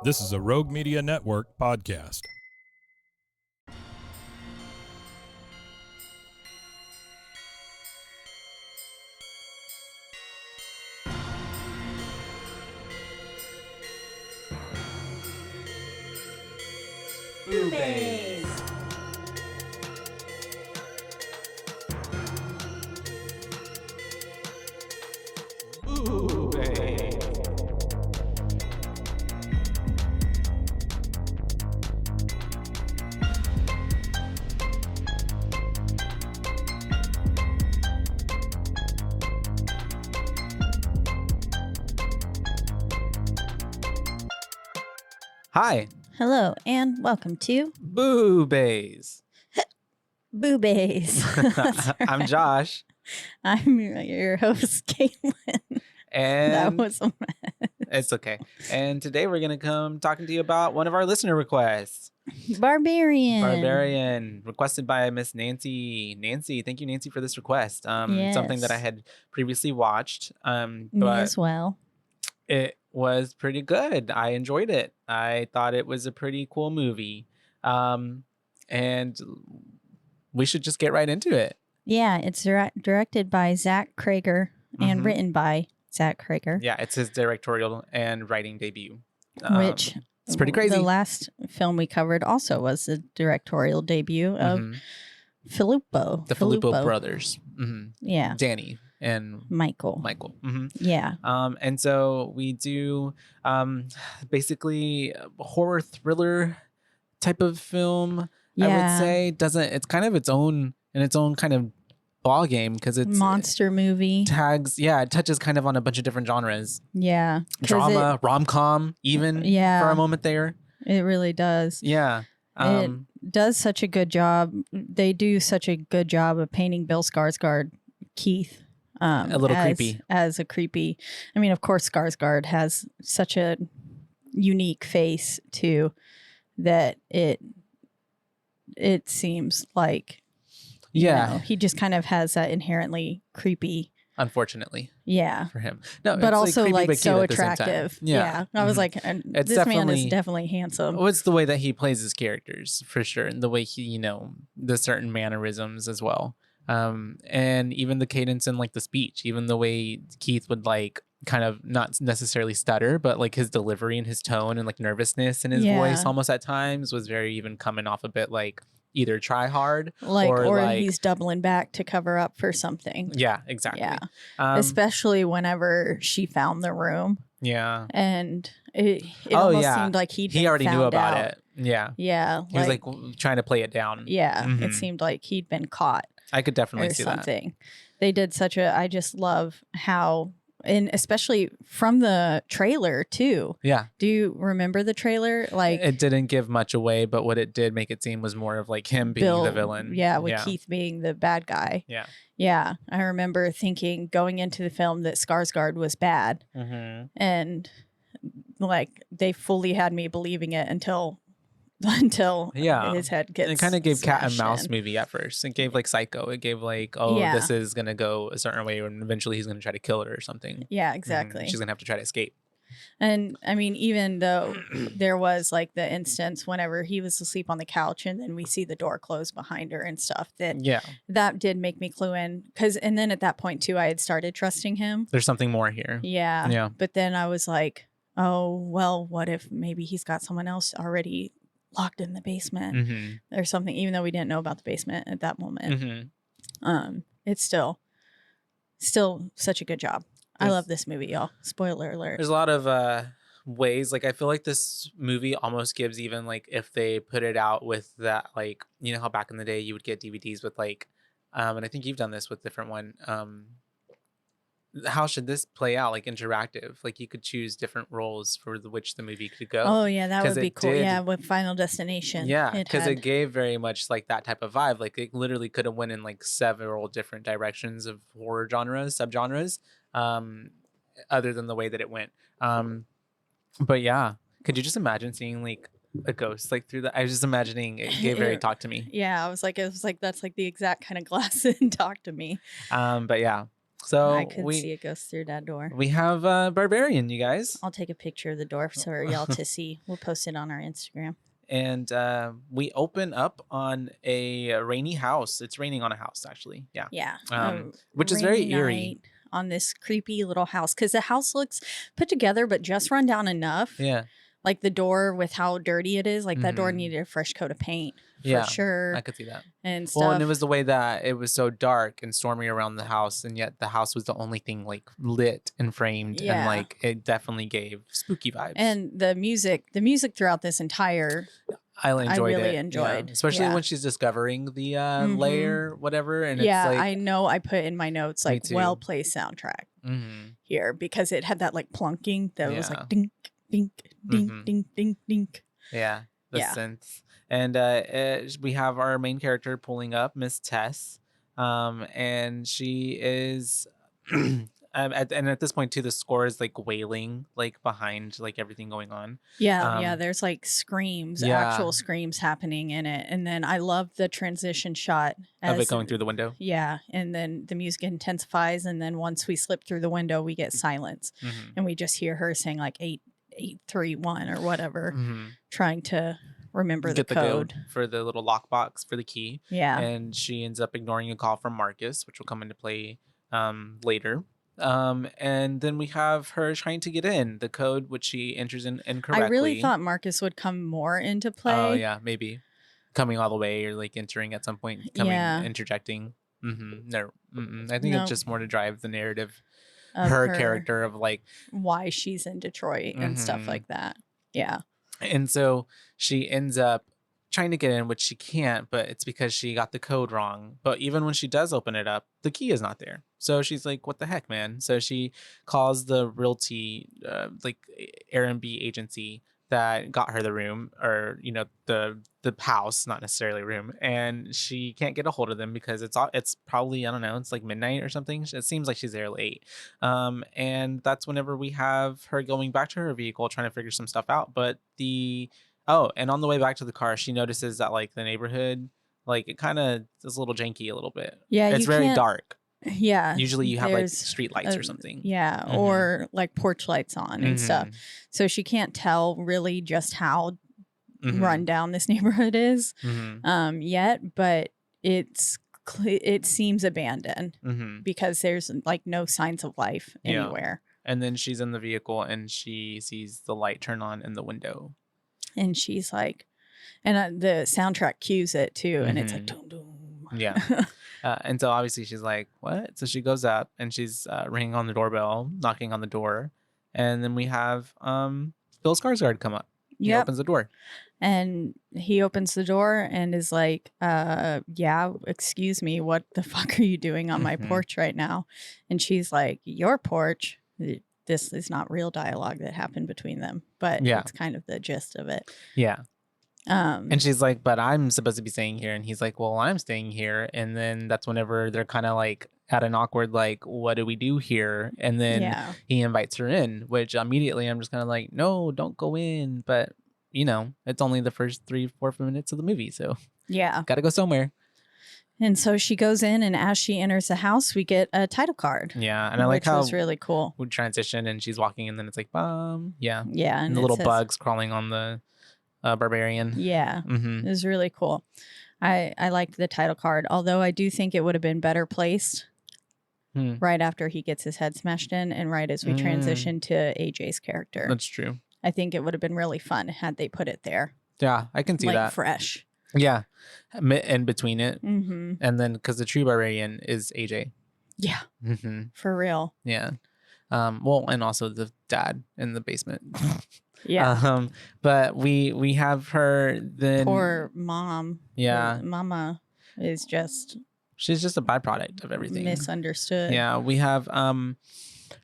This is a Rogue Media Network podcast. BooBaes. Hi, Hello, and welcome to BooBaes. BooBaes. That's right. I'm Josh, I'm your host, Caitlin. That and was a mess. it's okay. And today we're gonna come talking to you about one of our listener requests, Barbarian. requested by Miss Nancy. Nancy, thank you, Nancy, for this request. Something that I Yes. had previously watched, Me but as well. it was pretty good. I enjoyed it. I thought it was a pretty cool movie, and we should just get right into it. Yeah, it's directed by Zach Cregger and Mhm. written by Zach Cregger, Yeah, it's his directorial and writing debut. which it's pretty crazy. The last film we covered also was the directorial debut of Mhm. Filippo. The Filippo brothers, Yeah, Danny and Michael. Michael. Yeah. And so we do basically a horror thriller type of film. I would say it's kind of its own kind of ball game because it's monster movie. it touches kind of on a bunch of different genres. Yeah. 'Cause Drama, rom-com, even for a moment there. It really does. Yeah. It does such a good job. They do such a good job of painting Bill Skarsgård, Keith, a little creepy. As a creepy. I mean, of course, Skarsgård has such a unique face too that it seems like he just kind of has that inherently creepy. Unfortunately. Yeah. For him. No, But it's also creepy, like but so cute at the same time. attractive. Yeah. I was like, It's this man is definitely- definitely handsome. Well, it's the way that he plays his characters for sure, and the way he, the certain mannerisms as well, and even the cadence and like the speech, even the way Keith would like kind of not necessarily stutter, but like his delivery and his tone and like nervousness in his voice, almost at times was very even coming off a bit like either try hard or he's doubling back to cover up for something. Yeah, exactly. Yeah. Especially whenever she found the room. Yeah. And it almost seemed like he already knew about out. it. Yeah. Yeah. He was like trying to play it down. Yeah. Mhm. It seemed like he'd been caught I could definitely or see something. They did I just love how, and especially from the trailer too. Yeah. Do you remember the trailer? Like it didn't give much away, but what it did make it seem was more of like him being Bill, the villain. Yeah, with Keith being the bad guy. Yeah. Yeah. I remember thinking going into the film that Skarsgård was bad. Mm-hmm. And like they fully had me believing it until his head gets It kind of gave cat and smashed mouse in. movie at first. It gave like Psycho. It gave like, this is gonna go a certain way, and eventually he's gonna try to kill her or something. Yeah, exactly. She's gonna have to try to escape. And I mean, even though there was like the instance whenever he was asleep on the couch and then we see the door close behind her and stuff, that did make me clue in. And then at that point too, I had started trusting him. There's something more here. Yeah. Yeah. But then I was like, oh, well, what if maybe he's got someone else already locked in the basement Mm-hmm. or something, even though we didn't know about the basement at that moment. Mm-hmm. It's still such a good job. I love this movie, y'all. Spoiler alert. There's a lot of ways. Like I feel like this movie almost gives, even like if they put it out with that, like how back in the day you would get DVDs with like, and I think you've done this with different one. How should this play out? Like interactive, like you could choose different roles for which the movie could go. Oh yeah, that would be cool. did- Yeah, with Final Destination. Yeah, because it gave very much like that type of vibe. Like it literally could have went in like several different directions of horror genres, subgenres, other than the way that it went. But yeah, could you just imagine seeing like a ghost like through that? I was just imagining it gave very Talk to Me. Yeah, it was like that's like the exact kind of glass in Talk to Me. But yeah. So I could see it goes through that door. We have Barbarian, you guys. I'll take a picture of the door for y'all to see. We'll post it on our Instagram. And we open up on a rainy house. It's raining on a house, actually. Yeah. Yeah. Which is very eerie. On this creepy little house, because the house looks put together, but just run down enough. Yeah. Like the door with how dirty it is, like that door needed a fresh coat of paint for sure. I could see that. And stuff. Well, and it was the way that it was so dark and stormy around the house, and yet the house was the only thing like lit and framed, and like it definitely gave spooky vibes. And the music throughout this entire I really enjoyed. Yeah. Especially when she's discovering the layer, whatever. And it's like, I know I put in my notes like well-placed soundtrack here, because it had that like plunking that was like dink, dink, dink, dink, dink, dink. Yeah, the synths. And we have our main character pulling up, Miss Tess. And she is... and at this point too, the score is like wailing like behind like everything going on. There's like screams, actual screams happening in it. And then I love the transition shot of it going through the window. And then the music intensifies, and then once we slip through the window we get silence, and we just hear her saying like 831 or whatever, trying to remember the code for the little lockbox for the key. And she ends up ignoring a call from Marcus, which will come into play later. And then we have her trying to get in the code, which she enters in incorrectly. I really thought Marcus would come more into play. Oh yeah, maybe coming all the way, or like entering at some point, interjecting. No, I think it's just more to drive the narrative, her character of like why she's in Detroit and stuff like that. Yeah. And so she ends up trying to get in, which she can't, but it's because she got the code wrong. But even when she does open it up, the key is not there. So she's like, what the heck, man? So she calls the realty, like Airbnb agency that got her the room, or, you know, the house, not necessarily room. And she can't get a hold of them because it's probably, I don't know, it's like midnight or something. It seems like she's there late. And that's whenever we have her going back to her vehicle, trying to figure some stuff out. But and on the way back to the car, she notices that like the neighborhood, like it kind of is a little janky a little bit. Yeah. It's very dark. Yeah. Usually you have like street lights or something. Yeah. Or like porch lights on and stuff. So she can't tell really just how run down this neighborhood is yet, but it seems abandoned because there's like no signs of life anywhere. And then she's in the vehicle and she sees the light turn on in the window. And she's like, and the soundtrack cues it too. And it's like, doom, doom. Yeah. And so obviously she's like, what? So she goes up and she's ringing on the doorbell, knocking on the door. And then we have Bill Skarsgård come up. He opens the door. And he opens the door and is like, yeah, excuse me, what the fuck are you doing on my porch right now? And she's like, your porch? This is not real dialogue that happened between them, but it's kind of the gist of it. Yeah. And she's like, but I'm supposed to be staying here. And he's like, well, I'm staying here. And then that's whenever they're kind of like at an awkward, like, what do we do here? And then he invites her in, which immediately I'm just kind of like, no, don't go in. But, you know, it's only the first 3-4 minutes of the movie. So got to go somewhere. And so she goes in, and as she enters the house, we get a title card. Yeah, and I like how it's really cool. We transition, and she's walking, and then it's like, yeah, and the little bugs crawling on the Barbarian. Yeah, it was really cool. I liked the title card, although I do think it would have been better placed right after he gets his head smashed in, and right as we transition to AJ's character. That's true. I think it would have been really fun had they put it there. Yeah, I can see that. Fresh. Yeah, in between it, and then because the true Barbarian is AJ. Yeah, for real. Yeah, well, and also the dad in the basement. Yeah, but we have her then. Poor mom. Yeah, mama is she's just a byproduct of everything. Misunderstood. Yeah, we have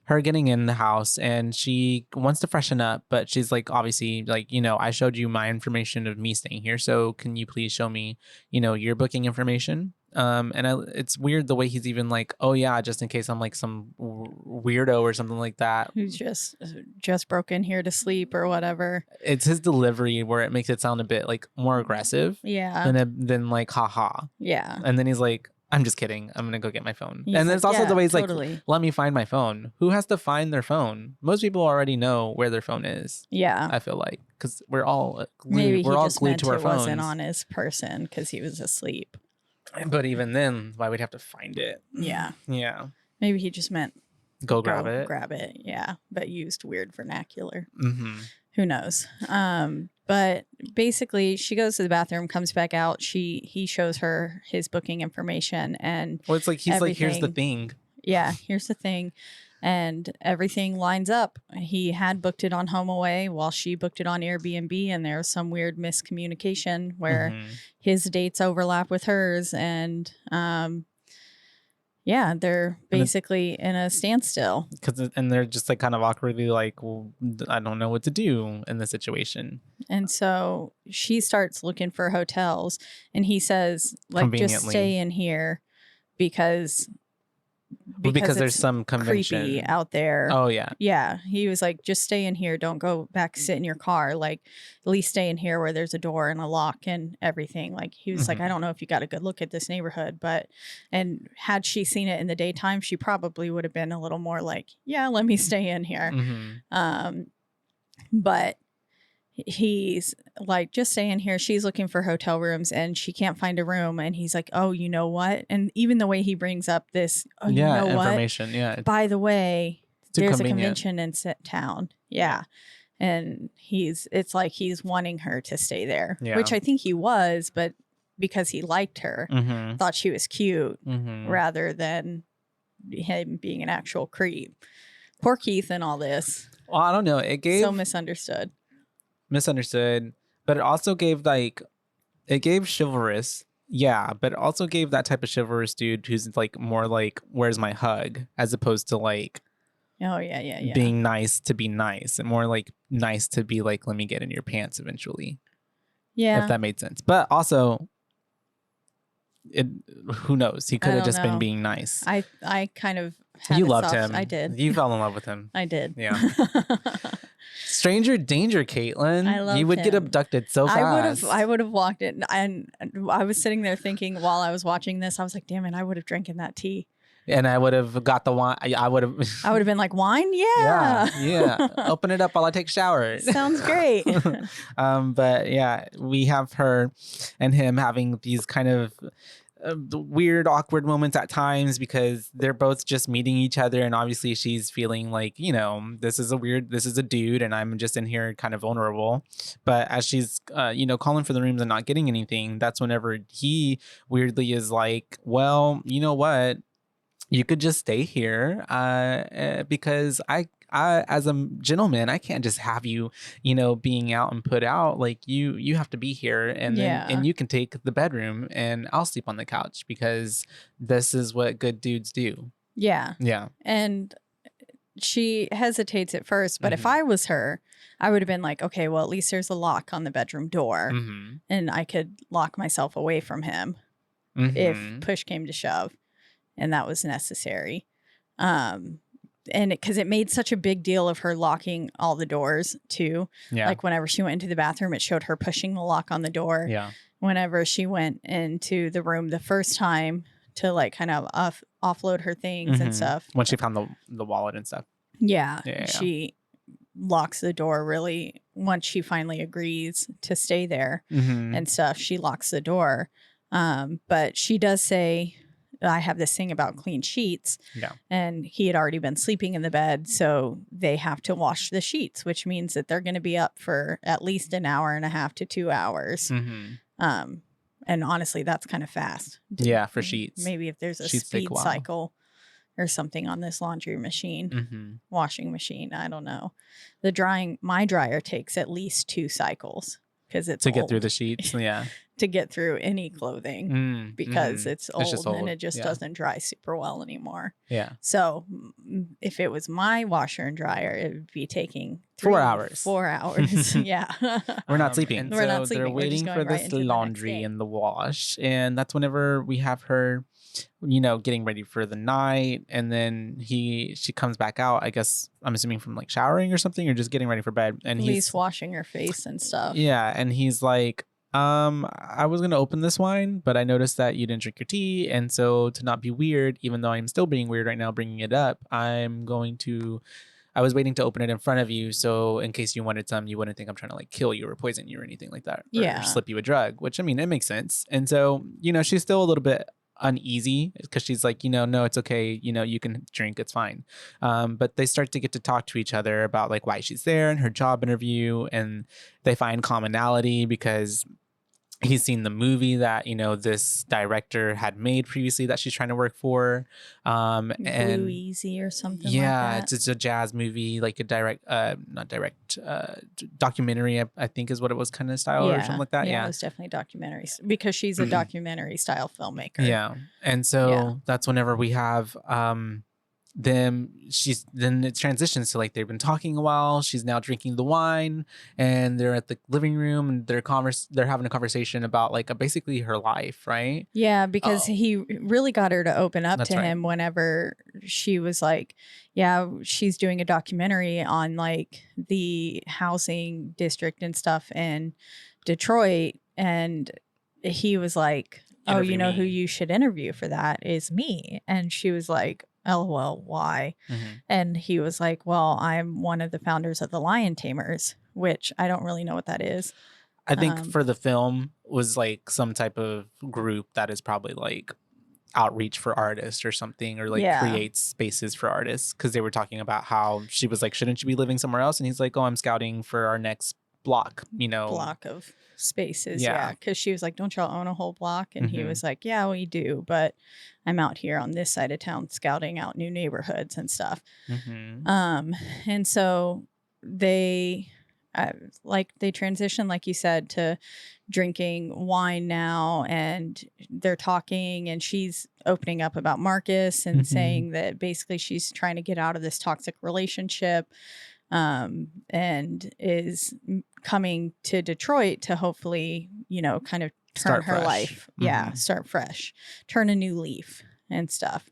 her getting in the house, and she wants to freshen up, but she's like, obviously, like, you know, I showed you my information of me staying here, so can you please show me, you know, your booking information? It's weird the way he's even like, oh yeah, just in case I'm like some weirdo or something like that, who's just broke in here to sleep or whatever. It's his delivery where it makes it sound a bit like more aggressive, than like haha. Yeah, and then he's like, I'm just kidding. I'm gonna go get my phone. He's and then it's also the way he's totally. like, let me find my phone. Who has to find their phone? Most people already know where their phone is. Yeah. I feel like because we're all glued, Maybe we're he all just glued meant to our it phones. wasn't on his person because he was asleep. But even then, why we'd have to find it? Yeah. Yeah. Maybe he just meant Go grab it. Grab it. Yeah. But used weird vernacular. Mm-hmm. Who knows? But basically she goes to the bathroom, comes back out. He shows her his booking information and well, it's like he's like, here's the thing. Yeah, here's the thing. And everything lines up. He had booked it on HomeAway while she booked it on Airbnb, and there was some weird miscommunication where his dates overlap with hers, and yeah, they're basically in a standstill. And they're just like kind of awkwardly like, well, I don't know what to do in this situation. And so she starts looking for hotels, and he says, like, just stay in here because there's some convention creepy out there. Oh yeah. Yeah. He was like, just stay in here. Don't go back, sit in your car. Like, at least stay in here where there's a door and a lock and everything. Like, he was like, I don't know if you got a good look at this neighborhood, and had she seen it in the daytime, she probably would have been a little more like, yeah, let me stay in here. But he's like, just stay in here. She's looking for hotel rooms and she can't find a room. And he's like, oh, you know what? And even the way he brings up this, oh, you know information. What? Yeah. By the way, there's convenient. a convention in town. Yeah. And it's like he's wanting her to stay there, which I think he was, but because he liked her, thought she was cute rather than him being an actual creep. Poor Keith and all this. Well, I don't know. It gave so misunderstood, but it also gave it gave chivalrous. Yeah, but it also gave that type of chivalrous dude who's like more like, where's my hug, as opposed to like, oh yeah, being nice to be nice, and more like nice to be like, let me get in your pants eventually. Yeah, if that made sense. But also, who knows? He could have just been being nice. I kind of had you loved him. I did. You fell in love with him. I did. Yeah. Stranger danger, Caitlin. I loved You would get him. abducted so fast. I would have walked it, and I was sitting there thinking while I was watching this, I was like, damn it, I would have drank in that tea. And I would have got the wine. I would have been like, wine? Yeah. Yeah. Open it up while I take a shower. Sounds great. But yeah, we have her and him having these kind of weird, awkward moments at times because they're both just meeting each other. And obviously she's feeling like, this is a dude and I'm just in here kind of vulnerable. But as she's, calling for the rooms and not getting anything, that's whenever he weirdly is like, well, you know what? You could just stay here because I, as a gentleman, I can't just have you, being out and put out. Like you have to be here, and then and you can take the bedroom, and I'll sleep on the couch because this is what good dudes do. Yeah. Yeah. And she hesitates at first, but if I was her, I would have been like, okay, well, at least there's a lock on the bedroom door, and I could lock myself away from him if push came to shove. And that was necessary. And because it made such a big deal of her locking all the doors too. Yeah. Like whenever she went into the bathroom, it showed her pushing the lock on the door. Yeah. Whenever she went into the room the first time to like kind of offload her things and stuff. When she found the wallet and stuff. Yeah. She locks the door really once she finally agrees to stay there and stuff. She locks the door. But she does say, I have this thing about clean sheets. Yeah. And he had already been sleeping in the bed, so they have to wash the sheets, which means that they're going to be up for at least an hour and a half to 2 hours. And honestly, that's kind of fast. Yeah, for sheets. Maybe if there's a speed cycle or something on this laundry machine, washing machine, I don't know. My dryer takes at least 2 cycles because it's to get through the sheets. Yeah. To get through any clothing because it's old and it just yeah. doesn't dry super well anymore. Yeah. So if it was my washer and dryer, it would be taking 4 hours. 4 hours. Yeah. We're not sleeping. And we're not sleeping. They're waiting for this laundry and the wash. And that's whenever we have her, getting ready for the night. And then she comes back out, I guess, I'm assuming from like showering or something, or just getting ready for bed. And he's washing her face and stuff. Yeah. And he's like, I was going to open this wine, but I noticed that you didn't drink your tea. And so to not be weird, even though I'm still being weird right now, bringing it up, I was waiting to open it in front of you. So in case you wanted some, you wouldn't think I'm trying to like kill you or poison you or anything like that. Or slip you a drug, which I mean, it makes sense. And so, she's still a little bit uneasy because she's like, no, it's okay. You can drink. It's fine. But they start to get to talk to each other about like why she's there and her job interview. And they find commonality because he's seen the movie that this director had made previously that she's trying to work for, and Blue Easy or something. Yeah, like that. it's a jazz movie, like a documentary. I think is what it was, kind of style or something like that. Yeah, it was definitely documentaries because she's a documentary style filmmaker. Yeah, and so that's whenever we have then it transitions to like they've been talking a while. She's now drinking the wine, and they're at the living room, and they're having a conversation about like basically her life, right? Yeah, because he really got her to open up to him whenever she was like, yeah, she's doing a documentary on like the housing district and stuff in Detroit, and he was like, oh, you know who you should interview for that is me. And she was like, LOL, why? And he was like, well, I'm one of the founders of the Lion Tamers, which I don't really know what that is. I think for the film was like some type of group that is probably like outreach for artists or something, or like creates spaces for artists, because they were talking about how she was like, shouldn't you be living somewhere else? And he's like, oh, I'm scouting for our next block of spaces. Because she was like, don't y'all own a whole block? And he was like, yeah, we do, but I'm out here on this side of town scouting out new neighborhoods and stuff. And so they transition, like you said, to drinking wine now, and they're talking, and she's opening up about Marcus and saying that basically she's trying to get out of this toxic relationship, and is coming to Detroit to hopefully, kind of turn her life. Start fresh, turn a new leaf and stuff.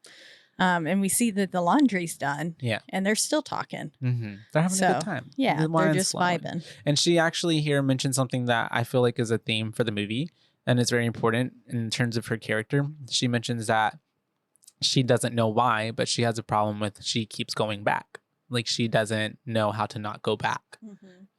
And we see that the laundry's done. Yeah. And they're still talking. They're having a good time. Yeah. They're just vibing. And she actually here mentioned something that I feel like is a theme for the movie, and it's very important in terms of her character. She mentions that she doesn't know why, but she has a problem with she keeps going back. Like she doesn't know how to not go back.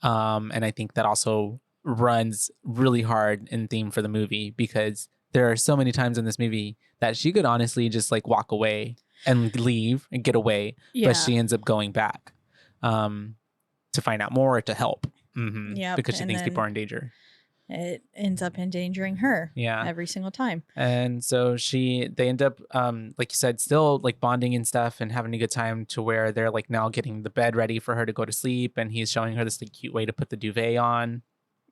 And I think that also runs really hard in theme for the movie, because there are so many times in this movie that she could honestly just like walk away and leave and get away, but she ends up going back to find out more, to help, because she thinks people are in danger. It ends up endangering her every single time. And so they end up, like you said, still like bonding and stuff and having a good time, to where they're like now getting the bed ready for her to go to sleep. And he's showing her this like cute way to put the duvet on.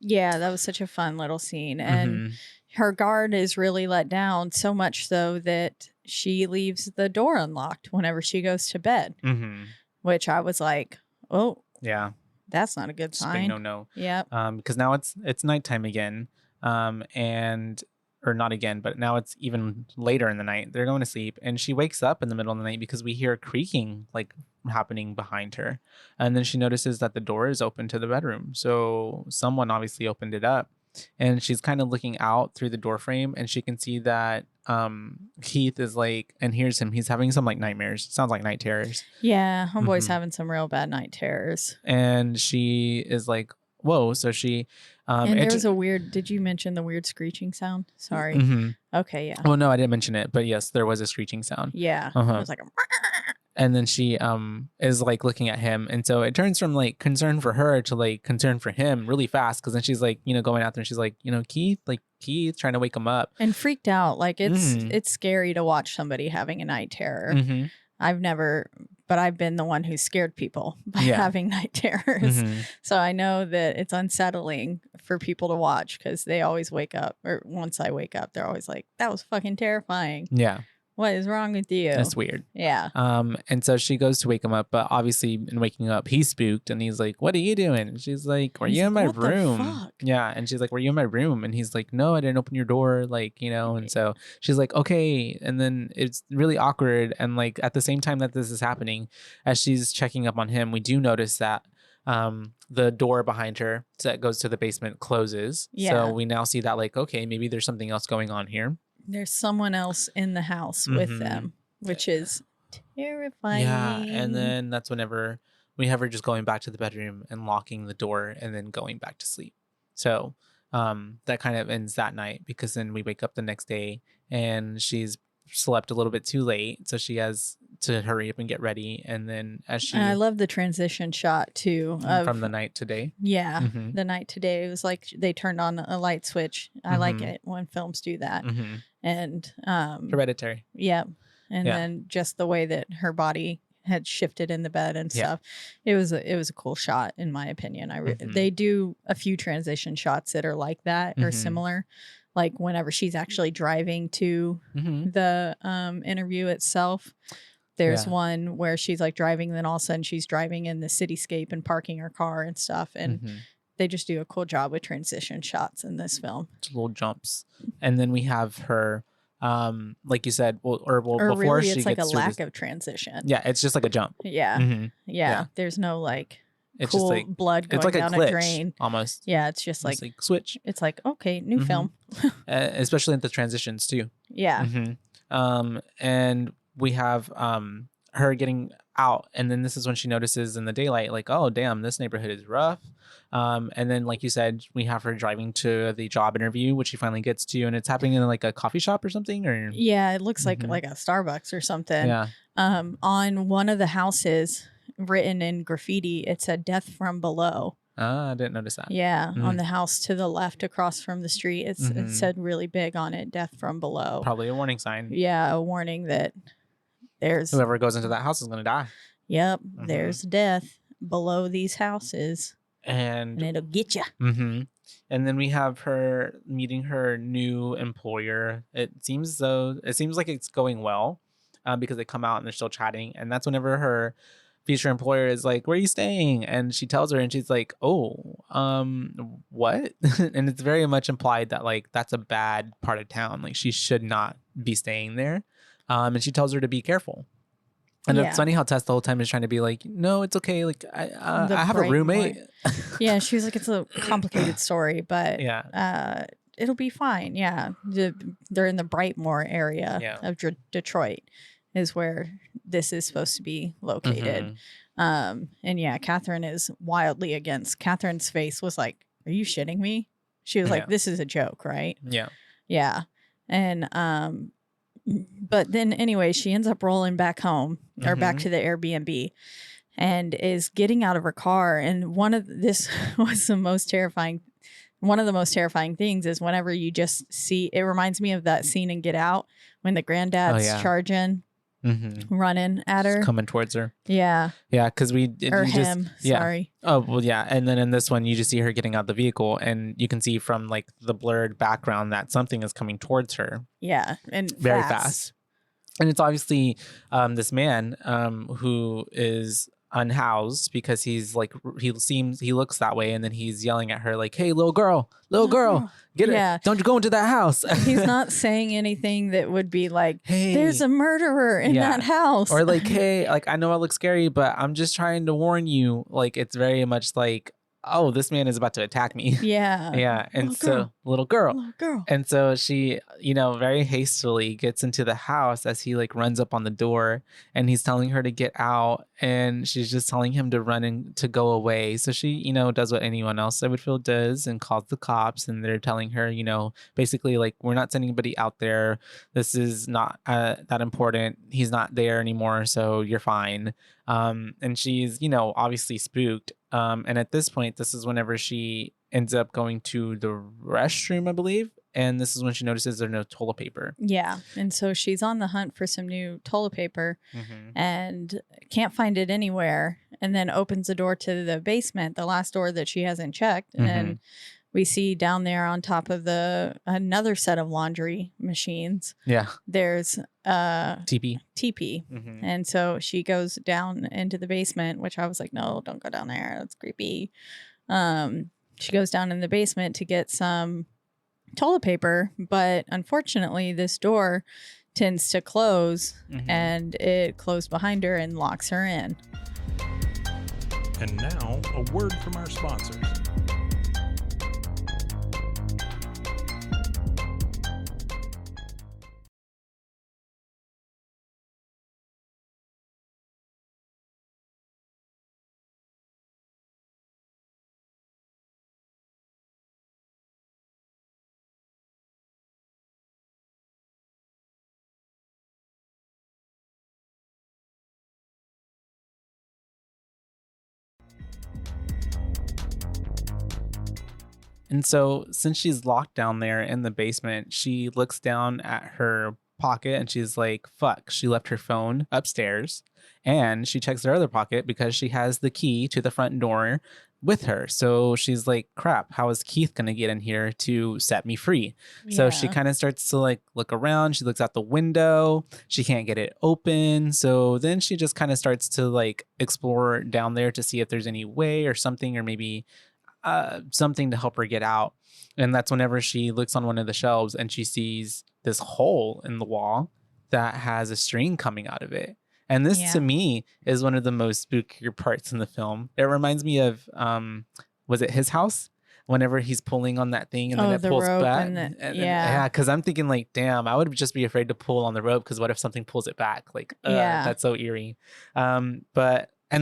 Yeah, that was such a fun little scene. And her guard is really let down, so much so that she leaves the door unlocked whenever she goes to bed, which I was like, oh, yeah. That's not a good sign. No. Yeah. Because now it's nighttime again, or not again, but now it's even later in the night. They're going to sleep, and she wakes up in the middle of the night because we hear creaking like happening behind her, and then she notices that the door is open to the bedroom. So someone obviously opened it up, and she's kind of looking out through the door frame, and she can see that Keith is like, and here's him, he's having some like nightmares. Sounds like night terrors. Yeah, homeboy's having some real bad night terrors. And she is like, whoa. So she and there was a weird, did you mention the weird screeching sound? Sorry. Okay, yeah. Well, no, I didn't mention it, but yes, there was a screeching sound. Yeah. It was like a and then she is like looking at him, and so it turns from like concern for her to like concern for him really fast, because then she's like, going out there, and she's like, Keith, trying to wake him up, and freaked out. Like it's scary to watch somebody having a night terror. But I've been the one who scared people by having night terrors. So I know that it's unsettling for people to watch, because they always wake up, or once I wake up, they're always like, that was fucking terrifying. Yeah. What is wrong with you? That's weird. Yeah. And so she goes to wake him up, but obviously in waking up, he's spooked, and he's like, what are you doing? And she's like, were you in my room? The fuck? Yeah. And she's like, were you in my room? And he's like, no, I didn't open your door. Like, and so she's like, okay. And then it's really awkward. And like at the same time that this is happening, as she's checking up on him, we do notice that the door behind her that goes to the basement closes. Yeah. So we now see that like, okay, maybe there's something else going on here. There's someone else in the house with them, which is terrifying. Yeah. And then that's whenever we have her just going back to the bedroom and locking the door and then going back to sleep. So that kind of ends that night, because then we wake up the next day and she's slept a little bit too late, so she has to hurry up and get ready. And then I love the transition shot too from the night to day. Yeah, the night to day. It was like they turned on a light switch. I like it when films do that. And Hereditary. Yeah. And then just the way that her body had shifted in the bed and stuff. It was a cool shot, in my opinion. They do a few transition shots that are like that or similar. Like whenever she's actually driving to the interview itself, there's one where she's like driving, then all of a sudden she's driving in the cityscape and parking her car and stuff. And they just do a cool job with transition shots in this film. Little jumps. And then we have her, like you said, or before really, she it's like gets a lack of transition. Yeah, it's just like a jump. Yeah. There's no like it's cool just like blood going like down a glitch, drain almost. Yeah, it's just like switch. It's like, okay, new film. Especially in the transitions too. Yeah. And we have her getting out, and then this is when she notices in the daylight, like, oh damn, this neighborhood is rough. And then, like you said, we have her driving to the job interview, which she finally gets to, and it's happening in like a coffee shop or something. Or yeah, it looks like a Starbucks or something. Yeah. On one of the houses, written in graffiti, it said "Death from Below." I didn't notice that. Yeah, on the house to the left across from the street, it said really big on it, "Death from Below." Probably a warning sign. Yeah, a warning that there's whoever goes into that house is going to die. Yep, there's death below these houses, and it'll get you. And then we have her meeting her new employer. It seems like it's going well, because they come out and they're still chatting, and that's whenever her future employer is like, "Where are you staying?" And she tells her, and she's like, "Oh, what?" And it's very much implied that like that's a bad part of town. Like she should not be staying there. And she tells her to be careful. And it's funny how Tess the whole time is trying to be like, "No, it's okay. Like I have a roommate." Yeah, she was like, "It's a complicated story, but it'll be fine." Yeah, they're in the Brightmoor area of Detroit, is where this is supposed to be located. And yeah, Catherine is wildly against. Catherine's face was like, "Are you shitting me?" She was like, "This is a joke, right?" Yeah. And but then anyway, she ends up rolling back home or back to the Airbnb and is getting out of her car. And one of the most terrifying things is whenever you just see, it reminds me of that scene in Get Out when the granddad's charging, running at her, just coming towards her. Yeah. Yeah. Cause sorry. Oh, well, yeah. And then in this one, you just see her getting out the vehicle, and you can see from like the blurred background that something is coming towards her. Yeah. And very fast. And it's obviously this man who is unhoused, because he's like, he looks that way, and then he's yelling at her like, "Hey, little girl, get it. Don't you go into that house." He's not saying anything that would be like, "Hey, there's a murderer in that house," or like, "Hey, like I know I look scary, but I'm just trying to warn you." Like it's very much like, "Oh, this man is about to attack me." Yeah. And little girl. And so she, very hastily gets into the house as he like runs up on the door, and he's telling her to get out, and she's just telling him to run and to go away. So she, does what anyone else I would feel does, and calls the cops, and they're telling her, basically like, "We're not sending anybody out there. This is not that important. He's not there anymore, so you're fine." And she's, obviously spooked. And at this point, this is whenever she ends up going to the restroom, I believe. And this is when she notices there's no toilet paper. Yeah. And so she's on the hunt for some new toilet paper and can't find it anywhere. And then opens the door to the basement, the last door that she hasn't checked. And we see down there on top of another set of laundry machines. Yeah. There's TP. And so she goes down into the basement, which I was like, "No, don't go down there. That's creepy." She goes down in the basement to get some toilet paper, but unfortunately this door tends to close, and it closed behind her and locks her in. And now, a word from our sponsors. And so since she's locked down there in the basement, she looks down at her pocket and she's like, fuck, she left her phone upstairs. And she checks her other pocket because she has the key to the front door with her. So she's like, crap, how is Keith going to get in here to set me free? Yeah. So she kind of starts to like look around. She looks out the window. She can't get it open. So then she just kind of starts to like explore down there to see if there's any way or something, or maybe something to help her get out. And that's whenever she looks on one of the shelves and she sees this hole in the wall that has a string coming out of it. And this to me is one of the most spookier parts in the film. It reminds me of, was it His House? Whenever he's pulling on that thing and then it pulls back. Yeah, because I'm thinking like, damn, I would just be afraid to pull on the rope because what if something pulls it back? Like, that's so eerie. And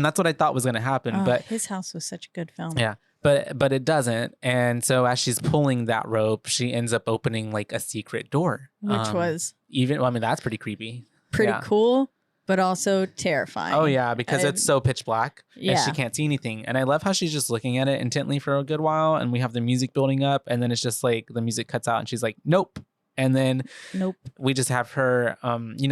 that's what I thought was going to happen. But His House was such a good film. Yeah. But it doesn't. And so as she's pulling that rope, she ends up opening like a secret door. Which was that's pretty creepy. Pretty cool, but also terrifying. Oh, yeah, because it's so pitch black and she can't see anything. And I love how she's just looking at it intently for a good while. And we have the music building up and then it's just like the music cuts out and she's like, nope. And then we just have her,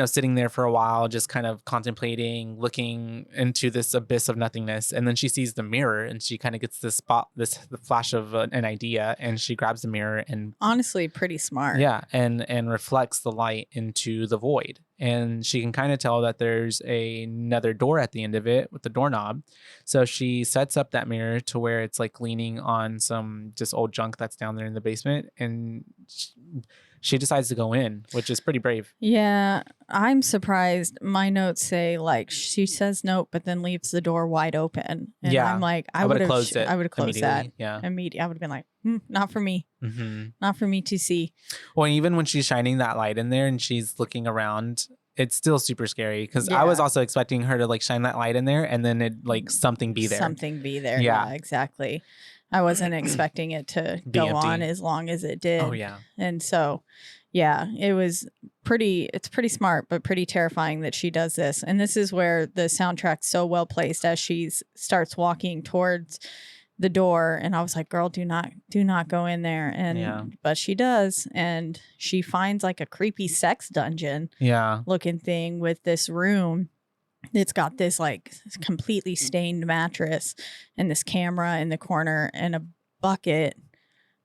sitting there for a while, just kind of contemplating, looking into this abyss of nothingness. And then she sees the mirror and she kind of gets the flash of an idea, and she grabs the mirror and honestly pretty smart. Yeah. And reflects the light into the void. And she can kind of tell that there's another door at the end of it with the doorknob. So she sets up that mirror to where it's like leaning on some just old junk that's down there in the basement. And she decides to go in, which is pretty brave. Yeah, I'm surprised. My notes say like she says nope, but then leaves the door wide open. And I'm like, I would have closed it. I would have closed that. Yeah, immediately. I would have been like, not for me. Not for me to see. Well, even when she's shining that light in there and she's looking around, it's still super scary because I was also expecting her to like shine that light in there and then it like something be there. Something be there. Yeah, exactly. I wasn't expecting it to go empty on as long as it did. Oh, yeah. And so, it was it's pretty smart, but pretty terrifying that she does this. And this is where the soundtrack's so well placed as she starts walking towards the door. And I was like, girl, do not go in there. And but she does. And she finds like a creepy sex dungeon looking thing with this room. It's got this like completely stained mattress and this camera in the corner and a bucket,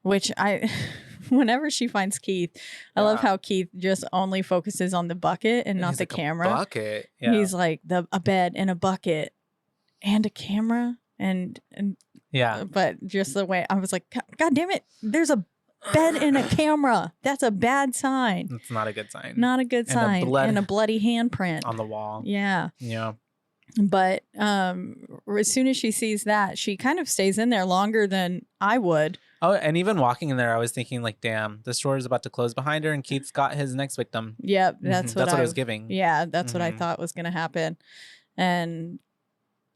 which whenever she finds Keith, I love how Keith just only focuses on the bucket and not the camera. Bucket. Yeah. He's like a bed and a bucket and a camera and but just the way I was like, God damn it, there's a bed and a camera. That's a bad sign. It's not a good sign. Not a good sign. And a bloody handprint on the wall. Yeah. Yeah. But as soon as she sees that, she kind of stays in there longer than I would. Oh, and even walking in there, I was thinking like, damn, this door is about to close behind her and Keith's got his next victim. Yep. That's what I was giving. Yeah. That's what I thought was going to happen.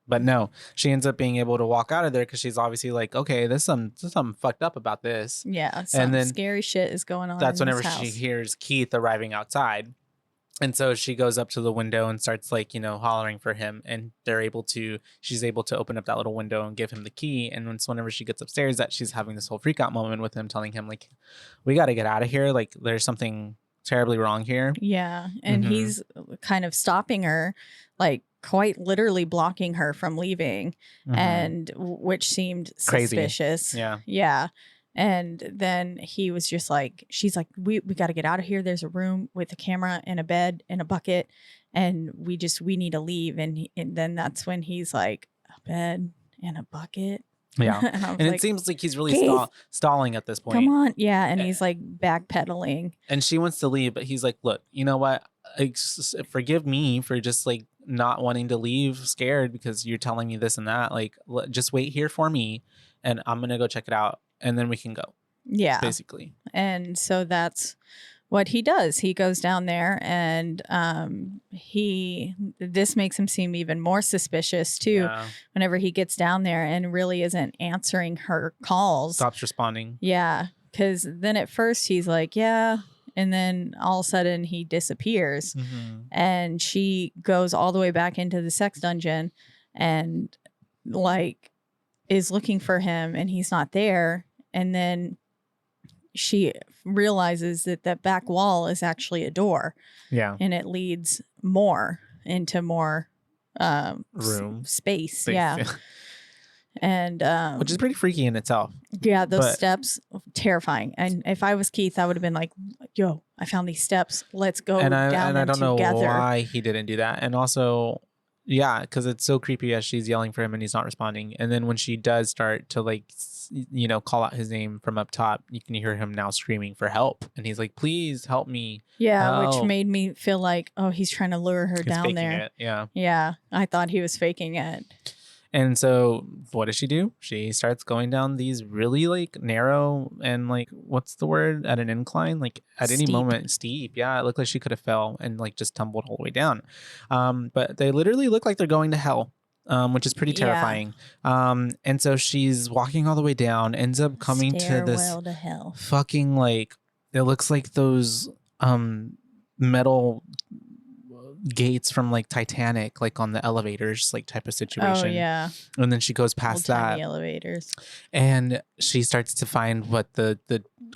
But no, she ends up being able to walk out of there because she's obviously like, okay, there's something fucked up about this. Yeah, some scary shit is going on. That's whenever she hears Keith arriving outside. And so she goes up to the window and starts like, hollering for him. And she's able to open up that little window and give him the key. And whenever she gets upstairs, that she's having this whole freak out moment with him, telling him like, we got to get out of here. Like there's something terribly wrong here. Yeah. And he's kind of stopping her, like quite literally blocking her from leaving, and which seemed suspicious. Yeah. Yeah. And then he was just like, she's like, we got to get out of here. There's a room with a camera and a bed and a bucket. And we need to leave. And then that's when he's like, a bed and a bucket. Yeah. And it seems like he's really stalling at this point. Come on. Yeah. And he's like backpedaling. And she wants to leave, but he's like, look, you know what? Forgive me for just like not wanting to leave scared because you're telling me this and that. Like, just wait here for me and I'm going to go check it out and then we can go. Yeah. Basically. And so that's what he does. He goes down there and this makes him seem even more suspicious too. Yeah. Whenever he gets down there and really isn't answering her calls. Stops responding. Yeah. Because then at first he's like, yeah. And then all of a sudden he disappears. And she goes all the way back into the sex dungeon and like is looking for him and he's not there. And then she realizes that that back wall is actually a door. Yeah. And it leads more into more room space. Yeah. And which is pretty freaky in itself. Yeah, those steps, terrifying. And if I was Keith, I would have been like, yo, I found these steps. Let's go down them together. And I don't know why he didn't do that. And also, yeah, because it's so creepy as she's yelling for him and he's not responding. And then when she does start to like, you know, call out his name from up top, you can hear him now screaming for help. And he's like, please help me. Yeah, help. Which made me feel like, oh, he's trying to lure her down there. It. Yeah. Yeah, I thought he was faking it. And so what does she do? She starts going down these really like narrow and like, what's the word? At an incline, like at any moment, steep. Yeah. It looked like she could have fell and like just tumbled all the way down. But they literally look like they're going to hell, which is pretty terrifying. And so she's walking all the way down, ends up coming to this to hell. Fucking like, it looks like those metal gates from like Titanic, like on the elevators, like type of situation. Oh yeah. And then she goes past that elevators, and she starts to find what the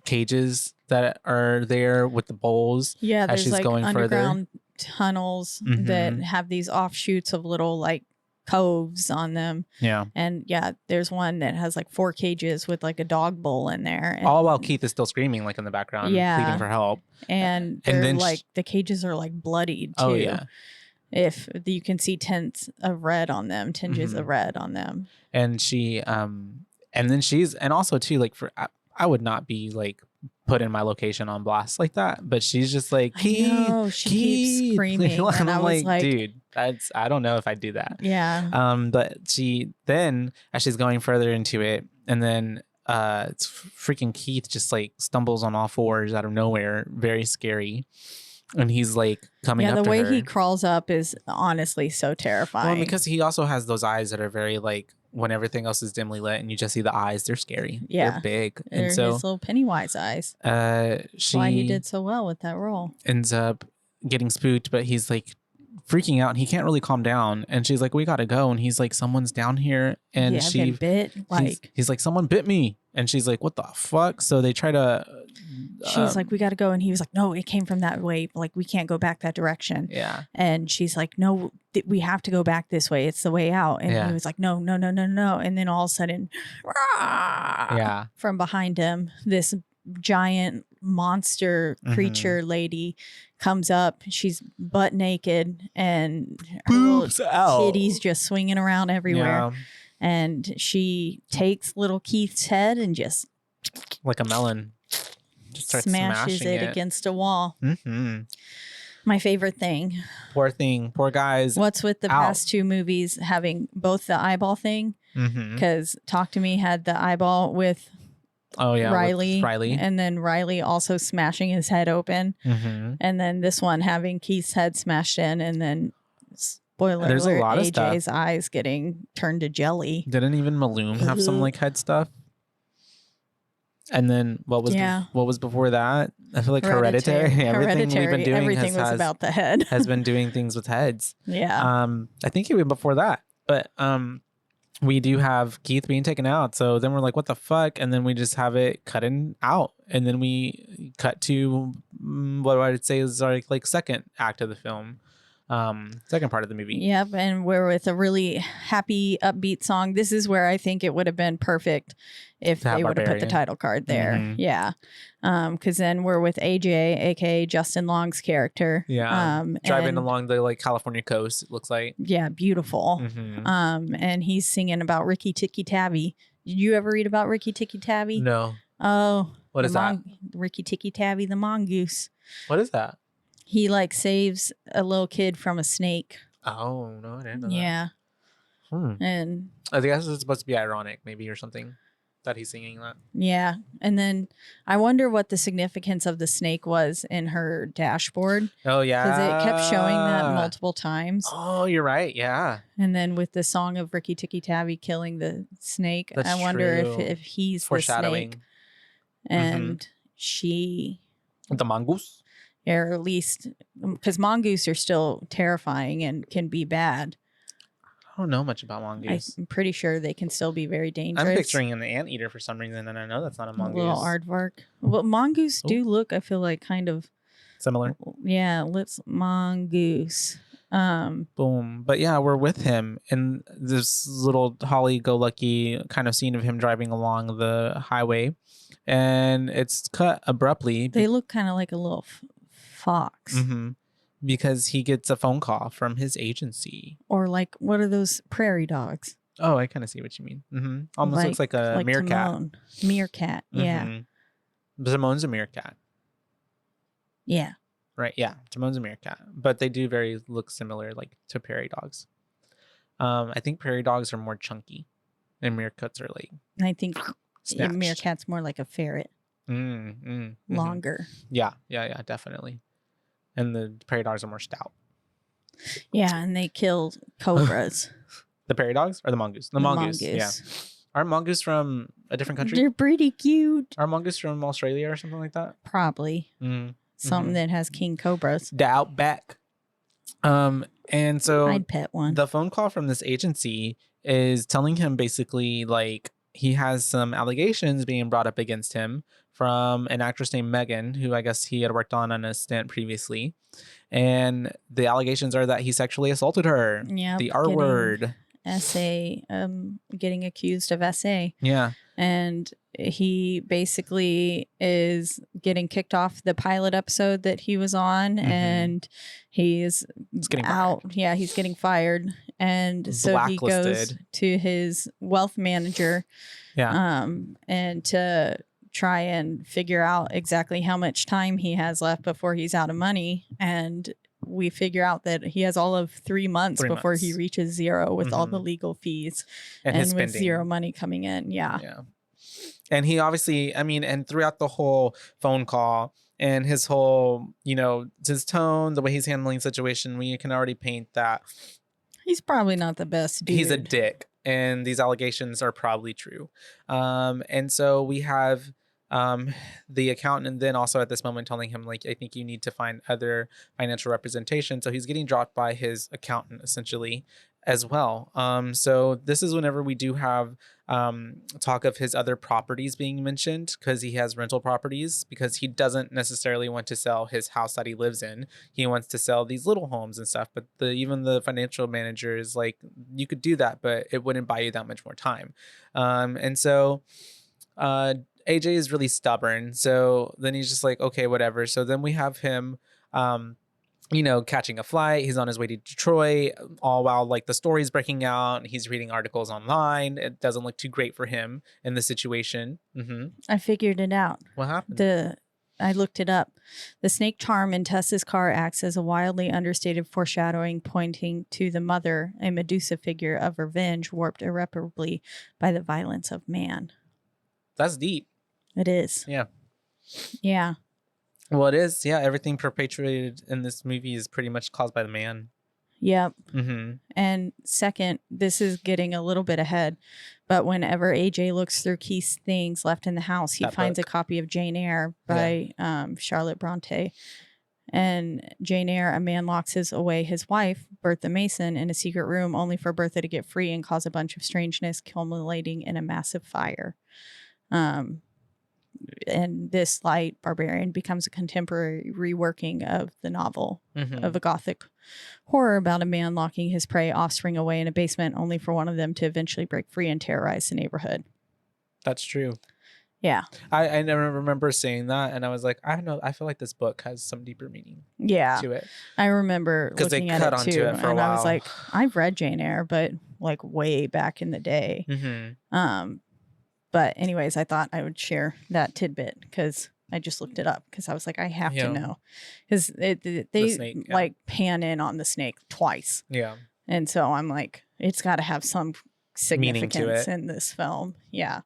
cages that are there with the bowls. Yeah, as she's like going underground further. tunnels that have these offshoots of little like coves on them. Yeah. And yeah, there's one that has like 4 cages with like a dog bowl in there. And all while Keith is still screaming like in the background, pleading for help. And they're then like the cages are like bloodied too. Oh yeah. If you can see tints of red on them, tinges of red on them. And she and then she's, and also too, like for I would not be like put in my location on blast like that, but she's just like, Keith, she keeps screaming. And I'm like, dude, I don't know if I'd do that. Yeah. But she then, as she's going further into it, and then it's freaking Keith just like stumbles on all fours out of nowhere, very scary. And he's like coming up to her. Yeah, the way he crawls up is honestly so terrifying. Well, because he also has those eyes that are very like, when everything else is dimly lit and you just see the eyes, they're scary. Yeah. They're big. They're and so his little Pennywise eyes. She why he did so well with that role. Ends up getting spooked, but he's like freaking out and he can't really calm down. And she's like, we gotta go. And he's like, someone's down here. And been bit. Like he's like, someone bit me. And she's like, what the fuck? So they try to she's like, we gotta go. And he was like, no, it came from that way. Like, we can't go back that direction. Yeah. And she's like, no, we have to go back this way. It's the way out. And he was like, no. And then all of a sudden, from behind him, this giant monster creature lady comes up. She's butt naked and her little titties just swinging around everywhere. And she takes little Keith's head and just like a melon, just starts smashes it against a wall. My favorite thing. Poor guys. What's with the past 2 movies having both the eyeball thing? Because Talk to Me had the eyeball with Riley, and then Riley also smashing his head open, and then this one having Keith's head smashed in, and then spoiler There's alert, a lot of AJ's stuff. eyes getting turned to jelly. Didn't even Maloom have some like head stuff? And then what was before that? I feel like Hereditary. Everything we've been doing was about the head. has been doing things with heads. Yeah. I think even before that, but we do have Keith being taken out. So then we're like, what the fuck? And then we just have it cutting out, and then we cut to what I would say is our like second act of the film. Second part of the movie. Yep, and we're with a really happy, upbeat song. This is where I think it would have been perfect if they would have put the title card there. Yeah, because then we're with AJ, aka Justin Long's character. Yeah, driving along the like California coast. It looks like. Yeah, beautiful. And he's singing about Ricky Tikki Tavi. Did you ever read about Ricky Tikki Tavi? No. Oh, what is that? Ricky Tikki Tavi, the mongoose. What is that? He like saves a little kid from a snake. Oh, no, I didn't know that. Yeah. And I guess it's supposed to be ironic, maybe, or something, that he's singing that. yeah. And then I wonder what the significance of the snake was in her dashboard. Oh, yeah. Because it kept showing that multiple times. Oh, you're right. Yeah. And then with the song of Ricky Tikki Tavi killing the snake, That's I wonder true. if he's the Foreshadowing. snake and she... The mongoose? Or at least... Because mongoose are still terrifying and can be bad. I don't know much about mongoose. I'm pretty sure they can still be very dangerous. I'm picturing an anteater for some reason, and I know that's not a mongoose. A little aardvark. Well, mongoose do look, I feel like, kind of similar. Yeah, let's mongoose. Boom. But yeah, we're with him in this little holly-go-lucky kind of scene of him driving along the highway, and it's cut abruptly. They look kind of like a little fox. Because he gets a phone call from his agency. Or like, what are those prairie dogs? Oh, I kind of see what you mean. Almost looks like a meerkat. Timon. Meerkat, yeah. Timon's a meerkat. Yeah. Right, yeah. Timon's a meerkat. But they do look similar, like, to prairie dogs. I think prairie dogs are more chunky. And meerkats are like... I think snatched. Meerkat's more like a ferret. Longer. Yeah, definitely. And the prairie dogs are more stout. Yeah, and they kill cobras. The prairie dogs or the mongoose? The mongoose. Yeah. Are mongoose from a different country? They're pretty cute. Are mongoose from Australia or something like that? Probably. Something that has king cobras. The outback. And so I'd pet one. The phone call from this agency is telling him basically like he has some allegations being brought up against him from an actress named Megan, who I guess he had worked on a stint previously. And the allegations are that he sexually assaulted her. Yeah. The R word. Getting accused of SA. Yeah. And he basically is getting kicked off the pilot episode that he was on, and he's getting out. Fired. Yeah, he's getting fired. And so he goes to his wealth manager and to try and figure out exactly how much time he has left before he's out of money. And we figure out that he has all of 3 months before he reaches zero with all the legal fees and with zero money coming in. Yeah. And he obviously, I mean, and throughout the whole phone call and his whole, his tone, the way he's handling the situation, we can already paint that he's probably not the best dude. He's a dick. And these allegations are probably true. And so we have the accountant, and then also at this moment telling him, like, I think you need to find other financial representation. So he's getting dropped by his accountant essentially as well. So this is whenever we do have talk of his other properties being mentioned, because he has rental properties, because he doesn't necessarily want to sell his house that he lives in. He wants to sell these little homes and stuff. But even the financial manager is like, you could do that, but it wouldn't buy you that much more time. And so AJ is really stubborn. So then he's just like, okay, whatever. So then we have him catching a flight. He's on his way to Detroit, all while like the story's breaking out. He's reading articles online. It doesn't look too great for him in this situation. I figured it out. What happened? I looked it up. The snake charm in Tessa's car acts as a wildly understated foreshadowing, pointing to the mother, a Medusa figure of revenge warped irreparably by the violence of man. That's deep. It is. Yeah. Yeah. Well, it is. Yeah. Everything perpetuated in this movie is pretty much caused by the man. Yep. And second, this is getting a little bit ahead, but whenever AJ looks through Keith's things left in the house, he finds a copy of Jane Eyre by Charlotte Bronte. And Jane Eyre, a man locks away his wife, Bertha Mason, in a secret room only for Bertha to get free and cause a bunch of strangeness, culminating in a massive fire. And this light, Barbarian, becomes a contemporary reworking of the novel of a gothic horror about a man locking his prey offspring away in a basement only for one of them to eventually break free and terrorize the neighborhood. That's true. Yeah. I never remember saying that, and I was like, I don't know, I feel like this book has some deeper meaning to it. I remember looking at it too, it for a while. I was like, I've read Jane Eyre, but like way back in the day. But anyways, I thought I would share that tidbit because I just looked it up because I was like, I have Yeah. to know, because they snake, yeah. like pan in on the snake twice, Yeah. and so I'm like, it's got to have some Meaning to significance it. in this film. Yeah.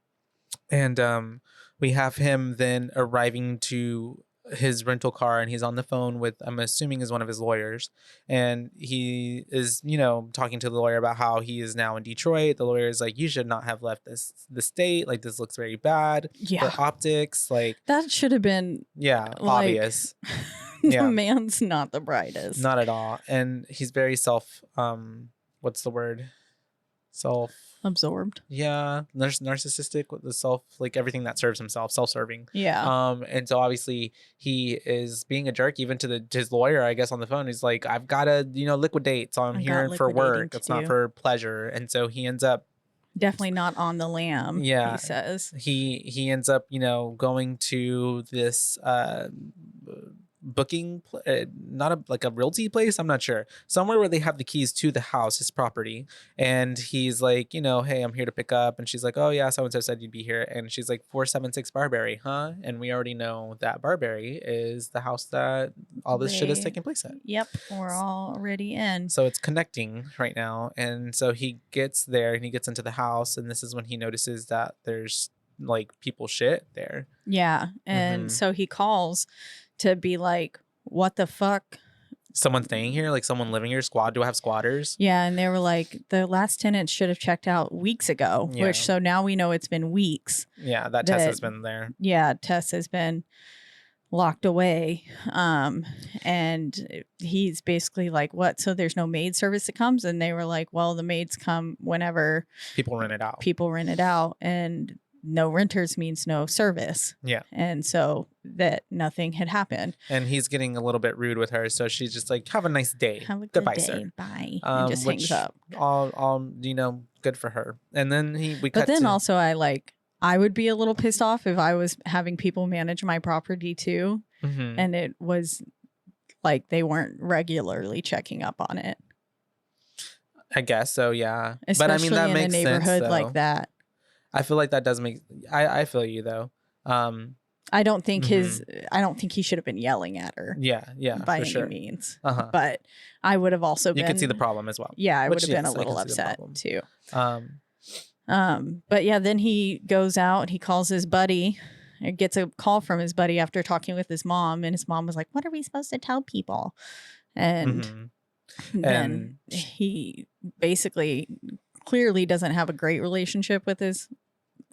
And we have him then arriving to his rental car, and he's on the phone with, I'm assuming is one of his lawyers, and he is, you know, talking to the lawyer about how he is now in Detroit. The lawyer is like, you should not have left the state, like this looks very bad Yeah. for optics, like That should have been like, obvious. the Yeah. man's not the brightest. Not at all. And he's very what's the word, absorbed. Yeah, narcissistic with the like everything that serves himself, self-serving. Yeah. And so obviously he is being a jerk even to his lawyer, I guess, on the phone. He's like, I've got to, liquidate, so I'm here for work. It's not for pleasure. And so he ends up definitely not on the lam. Yeah, he says he ends up going to this booking not like a realty place, I'm not sure, somewhere where they have the keys to the house, his property, and he's like, hey, I'm here to pick up, and she's like, oh yeah, so and so said you'd be here, and she's like, 476 Barbary, huh? And we already know that Barbary is the house that all this shit is taking place at. Yep, we're already in, so it's connecting right now. And so he gets there and he gets into the house, and this is when he notices that there's like people shit there. Yeah. And so he calls to be like, what the fuck? Someone staying here? Like someone living here? Do I have squatters? Yeah. And they were like, the last tenant should have checked out weeks ago, which so now we know it's been weeks. Yeah. That Tess has been there. Yeah. Tess has been locked away. And he's basically like, what? So there's no maid service that comes? And they were like, well, the maids come whenever people rent it out. And no renters means no service. Yeah. And so that nothing had happened. And he's getting a little bit rude with her. So she's just like, have a nice day. Have a Goodbye, good day. sir. Bye. And just hangs up. All good for her. And then also I would be a little pissed off if I was having people manage my property too. Mm-hmm. And it was like they weren't regularly checking up on it. I guess so, yeah. Especially but I mean, that in makes a neighborhood sense, like that. I feel like that does make. I feel you though. I don't think I don't think he should have been yelling at her. Yeah, by for any means. Uh-huh. But I would have also been. You could see the problem as well. Yeah, I would have been a little upset too. But yeah, then he goes out. He calls his buddy. He gets a call from his buddy after talking with his mom, and his mom was like, "What are we supposed to tell people?" And then he basically clearly doesn't have a great relationship with his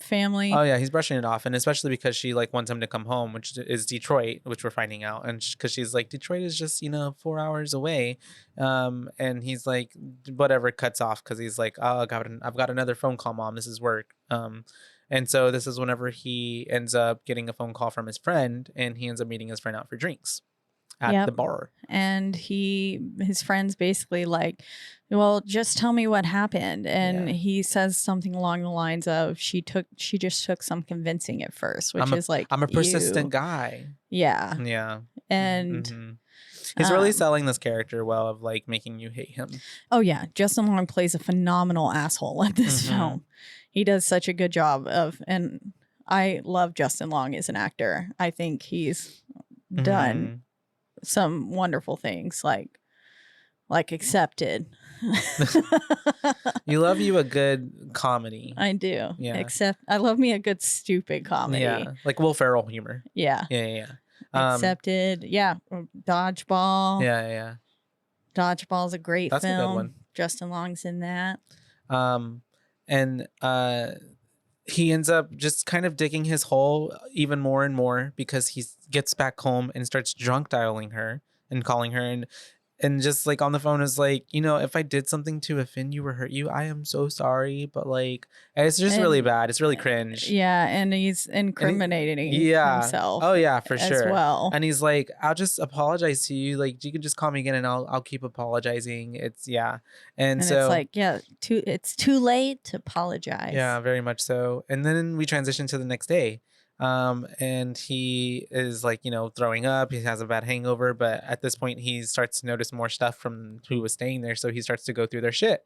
family. Oh yeah, he's brushing it off, and especially because she like wants him to come home, which is Detroit, which we're finding out, and because she's like, Detroit is just 4 hours away, and he's like, whatever, cuts off because he's like, oh, I've got another phone call, Mom, this is work. And so this is whenever he ends up getting a phone call from his friend, and he ends up meeting his friend out for drinks at the bar. And his friend's basically like, well, just tell me what happened. And he says something along the lines of, she just took some convincing at first, which is like, I'm a persistent guy. Yeah. Yeah. And he's really selling this character well, of like making you hate him. Oh yeah. Justin Long plays a phenomenal asshole at this film. He does such a good job and I love Justin Long as an actor. I think he's done some wonderful things like Accepted. You love a good comedy. I do. Yeah. Except I love me a good stupid comedy. Yeah. Like Will Ferrell humor. Yeah. Yeah. Accepted. Yeah. Dodgeball. Yeah. Dodgeball's a great film. That's a good one. Justin Long's in that. And he ends up just kind of digging his hole even more and more because he gets back home and starts drunk dialing her and calling her and just like on the phone is like, if I did something to offend you or hurt you, I am so sorry. But like, it's just really bad. It's really cringe. Yeah. And he's incriminating himself. Oh yeah, for sure. As well. And he's like, I'll just apologize to you. Like, you can just call me again and I'll keep apologizing. And so it's like, it's too late to apologize. Yeah, very much so. And then we transition to the next day. And he is like, throwing up. He has a bad hangover, but at this point he starts to notice more stuff from who was staying there. So he starts to go through their shit.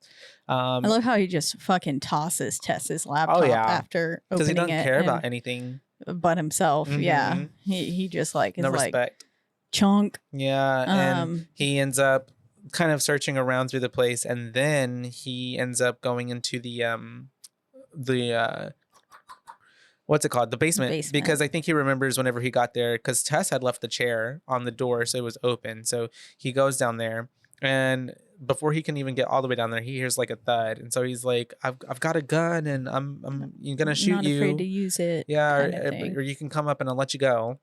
I love how he just fucking tosses Tess's laptop after opening it. Because he doesn't care about anything. but himself. Yeah. He just like is No like respect. chunk. Yeah, and he ends up kind of searching around through the place, and then he ends up going into the what's it called? The basement. Because I think he remembers whenever he got there, because Tess had left the chair on the door, so it was open. So he goes down there, and before he can even get all the way down there, he hears like a thud, and so he's like, "I've got a gun, and I'm gonna shoot not you. afraid to use it. Yeah, kind of thing. or you can come up and I'll let you go."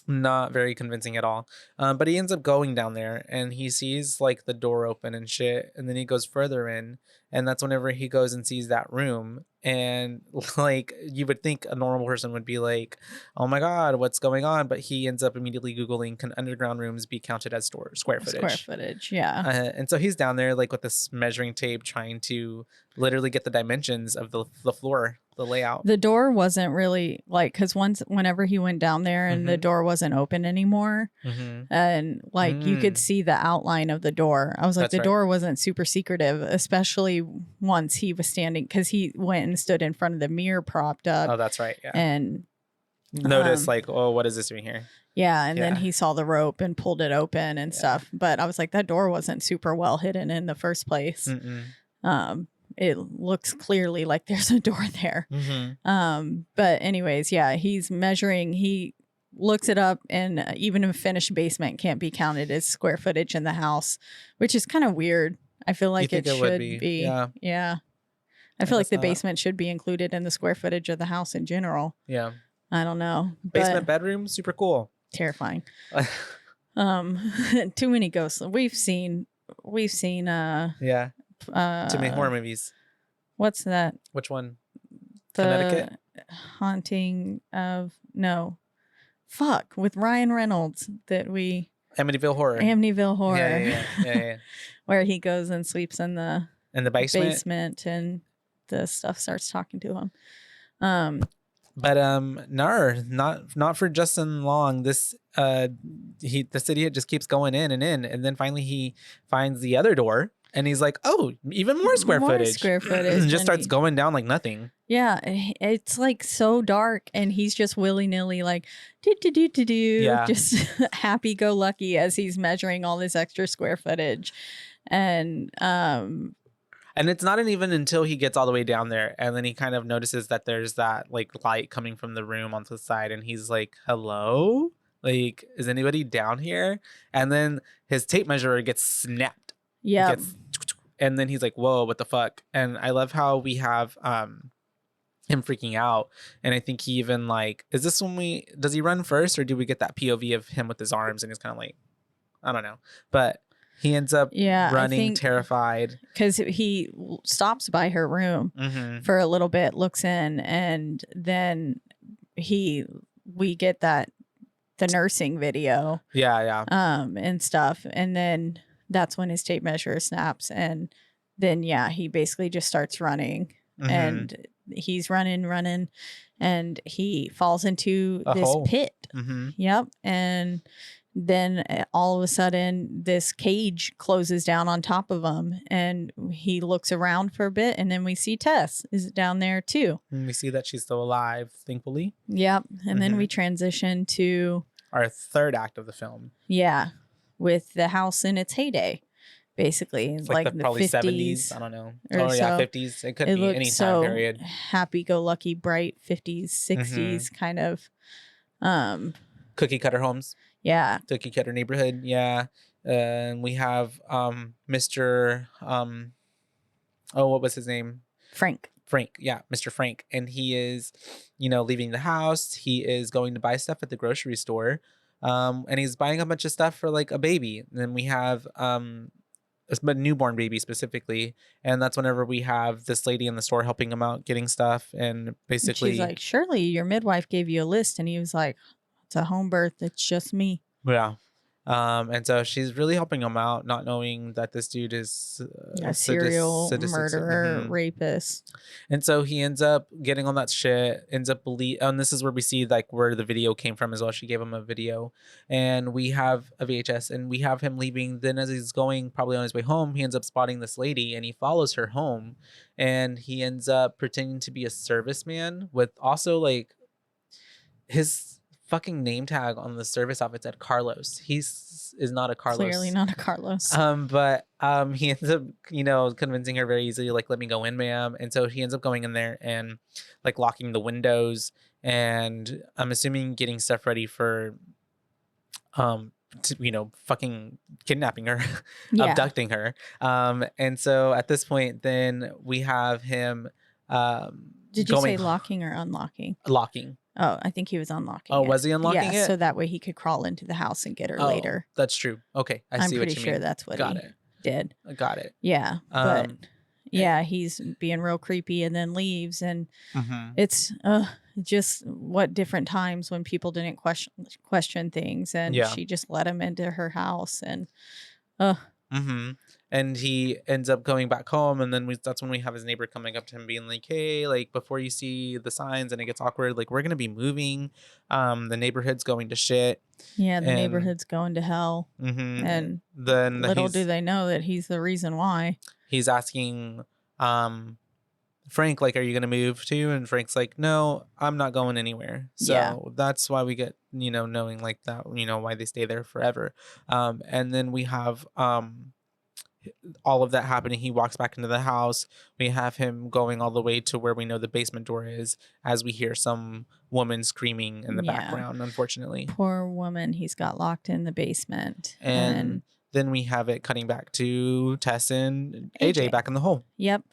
Not very convincing at all. But he ends up going down there and he sees like the door open and shit. And then he goes further in. And that's whenever he goes and sees that room. And like you would think a normal person would be like, oh my God, what's going on? But he ends up immediately Googling, can underground rooms be counted as square footage? Square footage, yeah. And so he's down there like with this measuring tape trying to literally get the dimensions of the floor, the layout. The door wasn't really like, because whenever he went down there and the door wasn't open anymore, and like you could see the outline of the door. I was like, the door wasn't super secretive, especially once he was standing, because he went and stood in front of the mirror propped up. Oh, that's right. Yeah. And notice like, oh, what is this doing here? Yeah, and then he saw the rope and pulled it open and stuff. But I was like, that door wasn't super well hidden in the first place. It looks clearly like there's a door there. But anyways, yeah, he's measuring. He looks it up, and even a finished basement can't be counted as square footage in the house, which is kind of weird. I feel like it should be. Yeah. I feel like the basement should be included in the square footage of the house in general. Yeah. I don't know. Basement bedroom, super cool. Terrifying. Too many ghosts. We've seen yeah. Too many horror movies. What's that? Which one? The Connecticut? Haunting of with Ryan Reynolds that we Amityville Horror. Yeah. Where he goes and sleeps in the basement and the stuff starts talking to him. But not for Justin Long. This the city just keeps going in, and then finally he finds the other door, and he's like, oh, even more square footage. Just starts going down like nothing. Yeah, it's like so dark, and he's just willy nilly like just happy go lucky as he's measuring all this extra square footage, and it's not even until he gets all the way down there, and then he kind of notices that there's that like light coming from the room onto the side, and he's like, hello? Like, is anybody down here? And then his tape measure gets snapped. Yeah. And then he's like, whoa, what the fuck? And I love how we have him freaking out. And I think he even like, is this when does he run first, or do we get that POV of him with his arms and he's kind of like, I don't know. But he ends up running terrified. Because he stops by her room for a little bit, looks in, and then we get the nursing video. Yeah. And stuff. And then that's when his tape measure snaps. And then, he basically just starts running. And he's running. And he falls into this pit. Yep. And then all of a sudden this cage closes down on top of him, and he looks around for a bit, and then we see Tess is down there too. And we see that she's still alive, thankfully. Yep. And then we transition to our third act of the film. Yeah. With the house in its heyday. Basically, it's like the probably 50s. I don't know. Oh, yeah, 50s. It could be any time period. Happy-go-lucky, bright 50s, 60s kind of. Cookie cutter homes. Yeah. Cookie cutter neighborhood. Yeah. And we have Mr. What was his name? Frank. Yeah, Mr. Frank. And he is, leaving the house. He is going to buy stuff at the grocery store. And he's buying a bunch of stuff for like a baby. And then we have a newborn baby specifically, and that's whenever we have this lady in the store helping him out getting stuff, and basically she's like, surely your midwife gave you a list, and he was like, it's a home birth, it's just me. Yeah. And so she's really helping him out, not knowing that this dude is a serial murderer, rapist. And so he ends up getting on that shit, and this is where we see like where the video came from as well. She gave him a video, and we have a VHS, and we have him leaving. Then as he's going probably on his way home, he ends up spotting this lady, and he follows her home, and he ends up pretending to be a serviceman with also like his fucking name tag on the service office said Carlos. Is not a Carlos. Clearly not a Carlos. But he ends up, convincing her very easily, like, let me go in, ma'am. And so he ends up going in there and like locking the windows, and I'm assuming getting stuff ready for fucking kidnapping her, abducting her. And so at this point, then we have him. Did you say locking or unlocking? Locking. Oh, I think he was unlocking. Oh, was he unlocking it? So that way he could crawl into the house and get her later. That's true. Okay, I'm see what you mean. pretty sure that's what he did. Got it. Yeah, but yeah, he's being real creepy and then leaves, and it's just what different times when people didn't question things, and she just let him into her house, and and he ends up going back home, and then that's when we have his neighbor coming up to him being like, hey, like, before you see the signs and it gets awkward, like, we're gonna be moving, the neighborhood's going to shit. Yeah, the neighborhood's going to hell. And then little do they know that he's the reason why. He's asking Frank, like, are you gonna move too? And Frank's like, no, I'm not going anywhere. So that's why we get, knowing like that, why they stay there forever. And then we have all of that happening. He walks back into the house. We have him going all the way to where we know the basement door is, as we hear some woman screaming in the background, unfortunately. Poor woman. He's got locked in the basement. And then we have it cutting back to Tess and AJ back in the hole. Yep.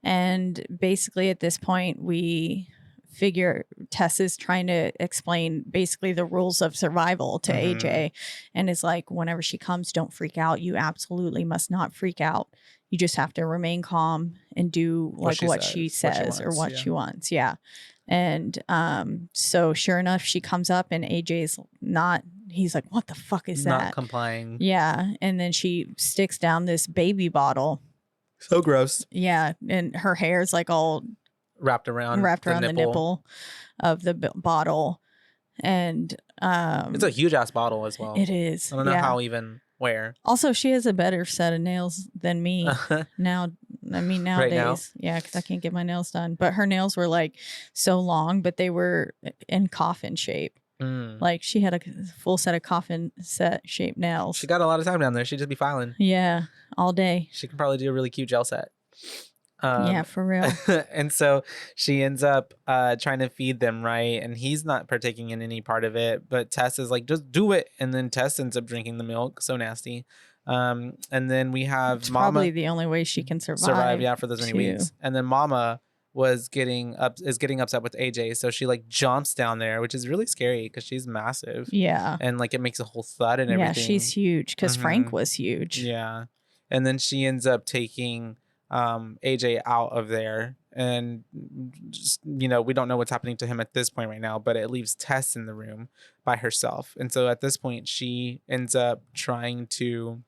And basically at this point, we figure Tess is trying to explain basically the rules of survival to AJ, and is like, whenever she comes, don't freak out. You absolutely must not freak out. You just have to remain calm and do like what she says or what she wants. Yeah. And so sure enough, she comes up and AJ's not, he's like, what the fuck is that? Not complying. Yeah. And then she sticks down this baby bottle. So gross. Yeah. And her hair's like all wrapped around the nipple of the bottle. And it's a huge ass bottle as well. It is. I don't know how even where. Also, she has a better set of nails than me now. I mean, nowadays, right now? Yeah, because I can't get my nails done. But her nails were like so long, but they were in coffin shape. Like she had a full set of coffin set shaped nails. She got a lot of time down there. She'd just be filing. Yeah, all day. She could probably do a really cute gel set. Yeah, for real. And so she ends up trying to feed them, right? And he's not partaking in any part of it, but Tess is like, just do it. And then Tess ends up drinking the milk. So nasty. And then we have Mama. Probably the only way she can survive. Yeah, for those many weeks. And then Mama is getting upset with AJ. So she like jumps down there, which is really scary because she's massive. Yeah. And like it makes a whole thud and everything. Yeah, she's huge because Frank was huge. Yeah. And then she ends up taking AJ out of there, and just, we don't know what's happening to him at this point right now, but it leaves Tess in the room by herself. And so at this point she ends up trying to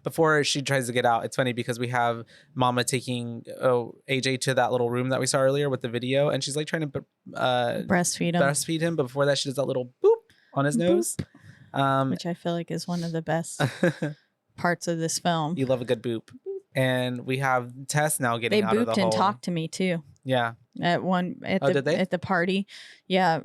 before she tries to get out, it's funny because we have Mama taking AJ to that little room that we saw earlier with the video, and she's like trying to breastfeed him, but before that she does that little boop on his nose, which I feel like is one of the best parts of this film. You love a good boop. And we have Tess now getting out of the hole. They booped and talked to me too. Yeah. Did they? At the party. Yeah.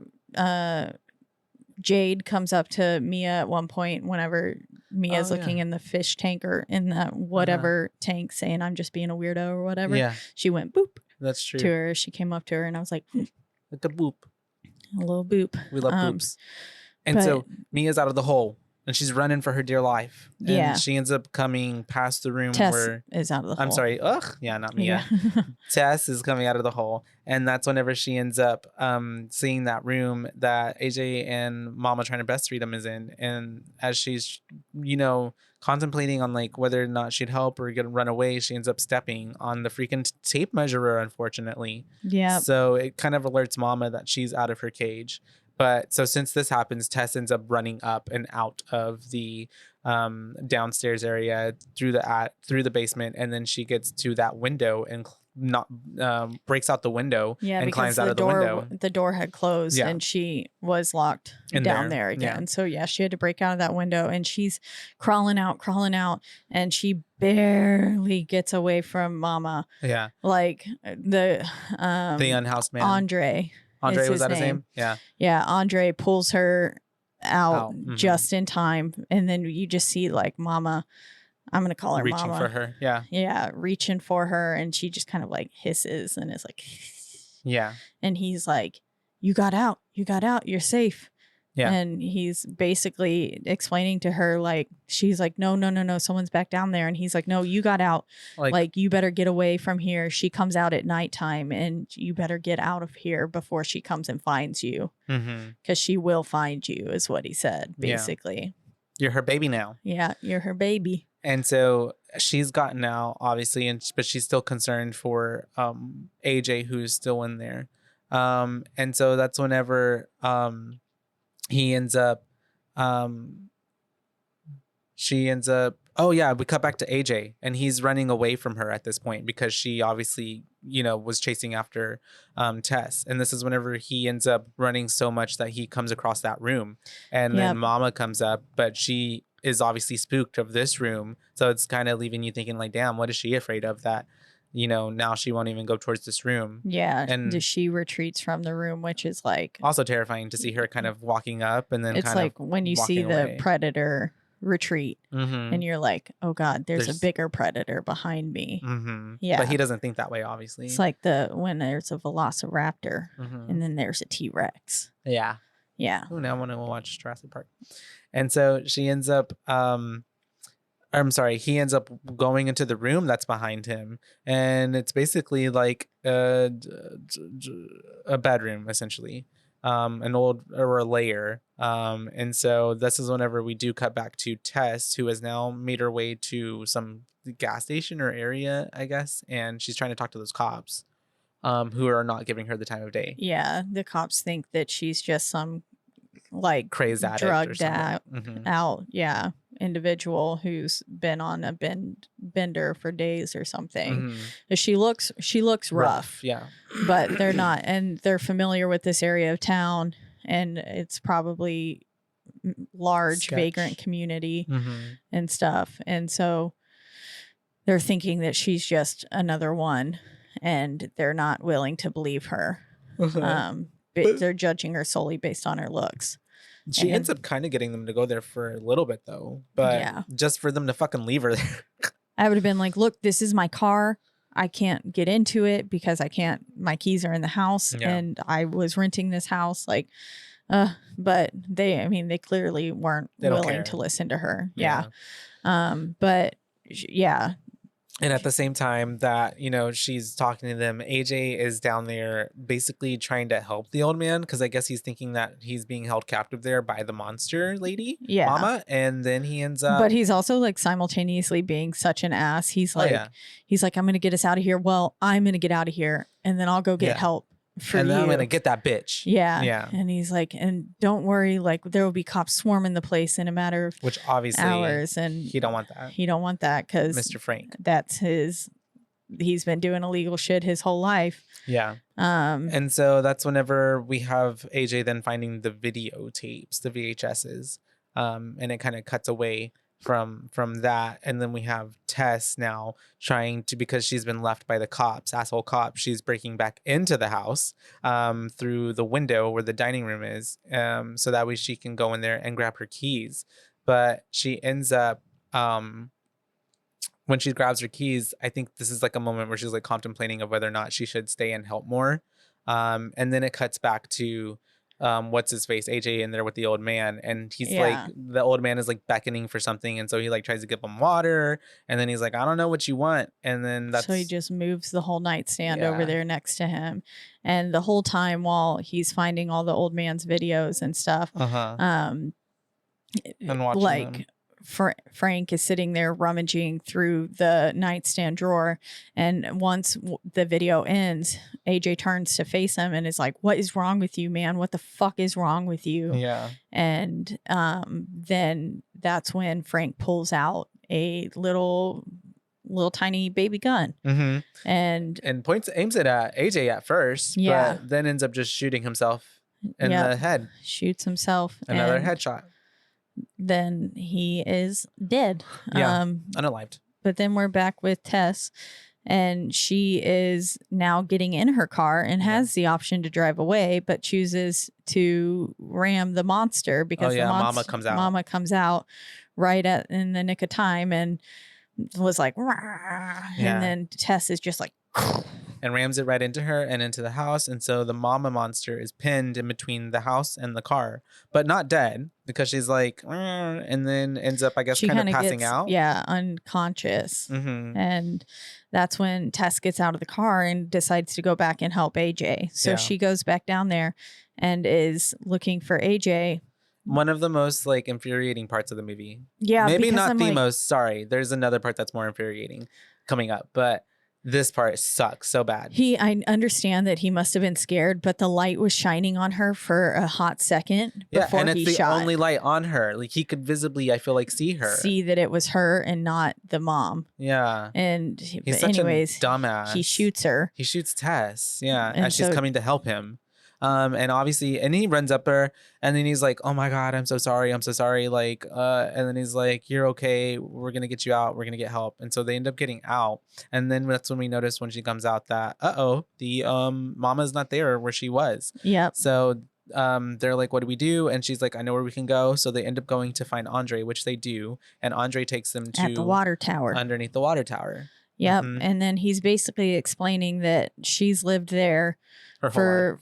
Jade comes up to Mia at one point whenever Mia's looking in the fish tank or in the whatever tank, saying I'm just being a weirdo or whatever. Yeah. She went boop. That's true. To her. She came up to her and I was like, like a boop. A little boop. We love boops. And so Mia's out of the hole. And she's running for her dear life. And she ends up coming past the room Tess is out of the hole. I'm sorry. Ugh. Yeah, not Mia. Yeah. Tess is coming out of the hole. And that's whenever she ends up seeing that room that AJ and Mama trying to breastfeed him is in. And as she's, contemplating on like whether or not she'd help or get run away, she ends up stepping on the freaking tape measurer, unfortunately. Yeah. So it kind of alerts Mama that she's out of her cage. But so since this happens, Tess ends up running up and out of the downstairs area through the basement, and then she gets to that window and breaks out the window and climbs out of the window. The door had closed and she was locked down there again. Yeah. So she had to break out of that window, and she's crawling out, and she barely gets away from Mama. Yeah, like the unhoused man, Andre. Andre, was that his name? Yeah. Yeah, Andre pulls her out Mm-hmm. just in time, and then you just see like Mama, I'm gonna call her reaching Mama. for her. Yeah. Yeah, reaching for her, and she just kind of like hisses and is like, yeah. And he's like, you got out, you're safe. Yeah. And he's basically explaining to her, like, she's like, no, someone's back down there. And he's like, no, you got out. Like, you better get away from here. She comes out at nighttime, and you better get out of here before she comes and finds you. Because she will find you, is what he said, basically. Yeah. You're her baby now. Yeah, you're her baby. And so she's gotten out, obviously, but she's still concerned for AJ, who's still in there. And so that's whenever he ends up, she ends up, we cut back to AJ, and he's running away from her at this point because she obviously, was chasing after Tess. And this is whenever he ends up running so much that he comes across that room, and then Mama comes up, but she is obviously spooked of this room. So it's kind of leaving you thinking like, damn, what is she afraid of that? Now she won't even go towards this room. Yeah. And she retreats from the room, which is like also terrifying to see her kind of walking up, and then it's like when you see the predator retreat, and you're like, oh God, there's a bigger predator behind me. Yeah. But he doesn't think that way, obviously. It's like when there's a velociraptor and then there's a T-Rex. Yeah. Yeah. Oh, now I want to watch Jurassic Park. And so she ends up he ends up going into the room that's behind him, and it's basically like a bedroom, essentially, an old or a lair. And so this is whenever we do cut back to Tess, who has now made her way to some gas station or area, I guess, and she's trying to talk to those cops, who are not giving her the time of day. Yeah, the cops think that she's just some like crazed addict, drugged out, individual who's been on a bender for days or something. She looks rough, but they're not, and they're familiar with this area of town, and it's probably large vagrant community and stuff, and so they're thinking that she's just another one, and they're not willing to believe her. They're judging her solely based on her looks. She ends up kind of getting them to go there for a little bit, though. But just for them to fucking leave her there. I would have been like, look, this is my car. I can't get into it because my keys are in the house, and I was renting this house. Like, but they clearly weren't willing to listen to her. Yeah. But yeah. And at the same time that, she's talking to them, AJ is down there basically trying to help the old man, because I guess he's thinking that he's being held captive there by the monster lady, Mama. And then he ends up... But he's also like simultaneously being such an ass. He's like, I'm going to get us out of here. Well, I'm going to get out of here, and then I'll go get help. And then I'm gonna get that bitch. Yeah. And he's like, and don't worry, like there will be cops swarming the place in a matter of hours. And he don't want that. He don't want that because Mr. Frank. That's he's been doing illegal shit his whole life. Yeah. And so that's whenever we have AJ then finding the videotapes, the VHSs. And it kind of cuts away from that, and then we have Tess now trying to, because she's been left by the asshole cops, she's breaking back into the house through the window where the dining room is, so that way she can go in there and grab her keys. But she ends up when she grabs her keys, I think this is like a moment where she's like contemplating of whether or not she should stay and help more, and then it cuts back to what's his face, AJ, in there with the old man, and he's like, the old man is like beckoning for something, and so he like tries to give him water, and then he's like, I don't know what you want, and then so he just moves the whole nightstand over there next to him, and the whole time while he's finding all the old man's videos and stuff, and watching like them. Frank is sitting there rummaging through the nightstand drawer, and once the video ends, AJ turns to face him and is like, what is wrong with you, man? What the fuck is wrong with you? Yeah. And then that's when Frank pulls out a little tiny baby gun and aims it at AJ at first, but then ends up just shooting himself in the head. Shoots himself. Another headshot. Then he is dead. Unalived. But then we're back with Tess, And she is now getting in her car and has the option to drive away, but chooses to ram the monster because Mama comes out. Mama comes out right in the nick of time and was like, and then Tess is just like, and rams it right into her and into the house. And so the mama monster is pinned in between the house and the car, but not dead because she's like, and then ends up, I guess, kind of passing out. Yeah, unconscious. Mm-hmm. And that's when Tess gets out of the car and decides to go back and help AJ. So she goes back down there and is looking for AJ. One of the most like infuriating parts of the movie. Yeah, maybe not the most. Sorry, there's another part that's more infuriating coming up, but this part sucks so bad. I understand that he must have been scared, but the light was shining on her for a hot second before and it's he the shot. only light on her. Like he could visibly, I feel like, see that it was her and not the mom. Yeah, and he's such a dumbass. He shoots her. He shoots Tess. Yeah, and she's coming to help him. And obviously, and he runs up her, and then he's like, "Oh my God, I'm so sorry. Like, and then he's like, "You're okay. We're gonna get you out. We're gonna get help." And so they end up getting out, and then that's when we notice when she comes out that, the mama's not there where she was. Yep. So they're like, "What do we do?" And she's like, "I know where we can go." So they end up going to find Andre, which they do, and Andre takes them to at the water tower, underneath the water tower. Yep. Mm-hmm. And then he's basically explaining that she's lived there for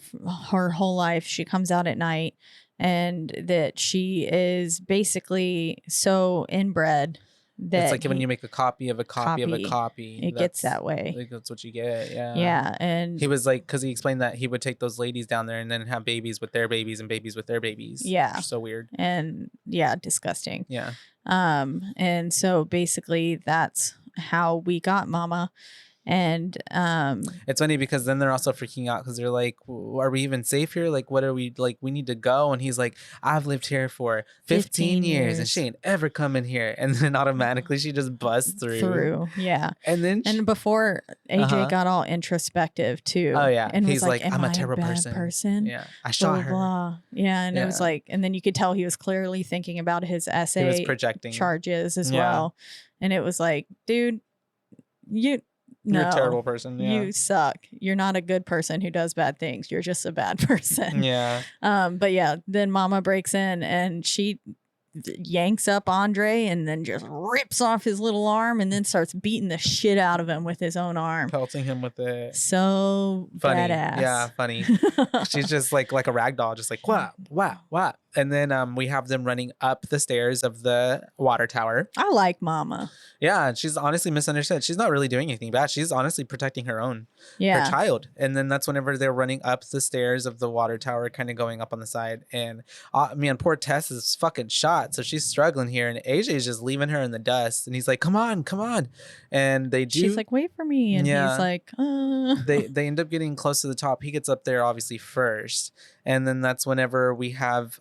her whole life. She comes out at night, and that she is basically so inbred that it's like when you make a copy of a copy of a copy, it gets that way. Like that's what you get. Yeah. Yeah. And he was like, because he explained that he would take those ladies down there and then have babies with their babies and babies with their babies. Yeah. So weird. And yeah, disgusting. Yeah. And so basically that's how we got Mama. And it's funny because then they're also freaking out because they're like, are we even safe here? Like, what are we, like, we need to go. And he's like, I've lived here for 15 years and she ain't ever come in here. And then automatically she just busts through. Yeah. And then before AJ got all introspective too. Oh yeah. And he's like, I'm a terrible person. Yeah. I shot her. Blah. Yeah. And it was like, and then you could tell he was clearly thinking about his essay, he was projecting charges as well. And it was like, dude, you're a terrible person. Yeah. You suck. You're not a good person who does bad things. You're just a bad person. Yeah. But yeah, then Mama breaks in and she yanks up Andre and then just rips off his little arm and then starts beating the shit out of him with his own arm. Pelting him with it. So funny. Badass. Yeah, funny. She's just like a rag doll, just like, wow, wow, wow. And then we have them running up the stairs of the water tower. I like Mama. Yeah, and she's honestly misunderstood. She's not really doing anything bad. She's honestly protecting her own, her child. And then that's whenever they're running up the stairs of the water tower, kind of going up on the side. And man, poor Tess is fucking shot. So she's struggling here. And AJ's just leaving her in the dust. And he's like, come on, come on. And they do. She's like, wait for me. And he's like, They end up getting close to the top. He gets up there obviously first. And then that's whenever we have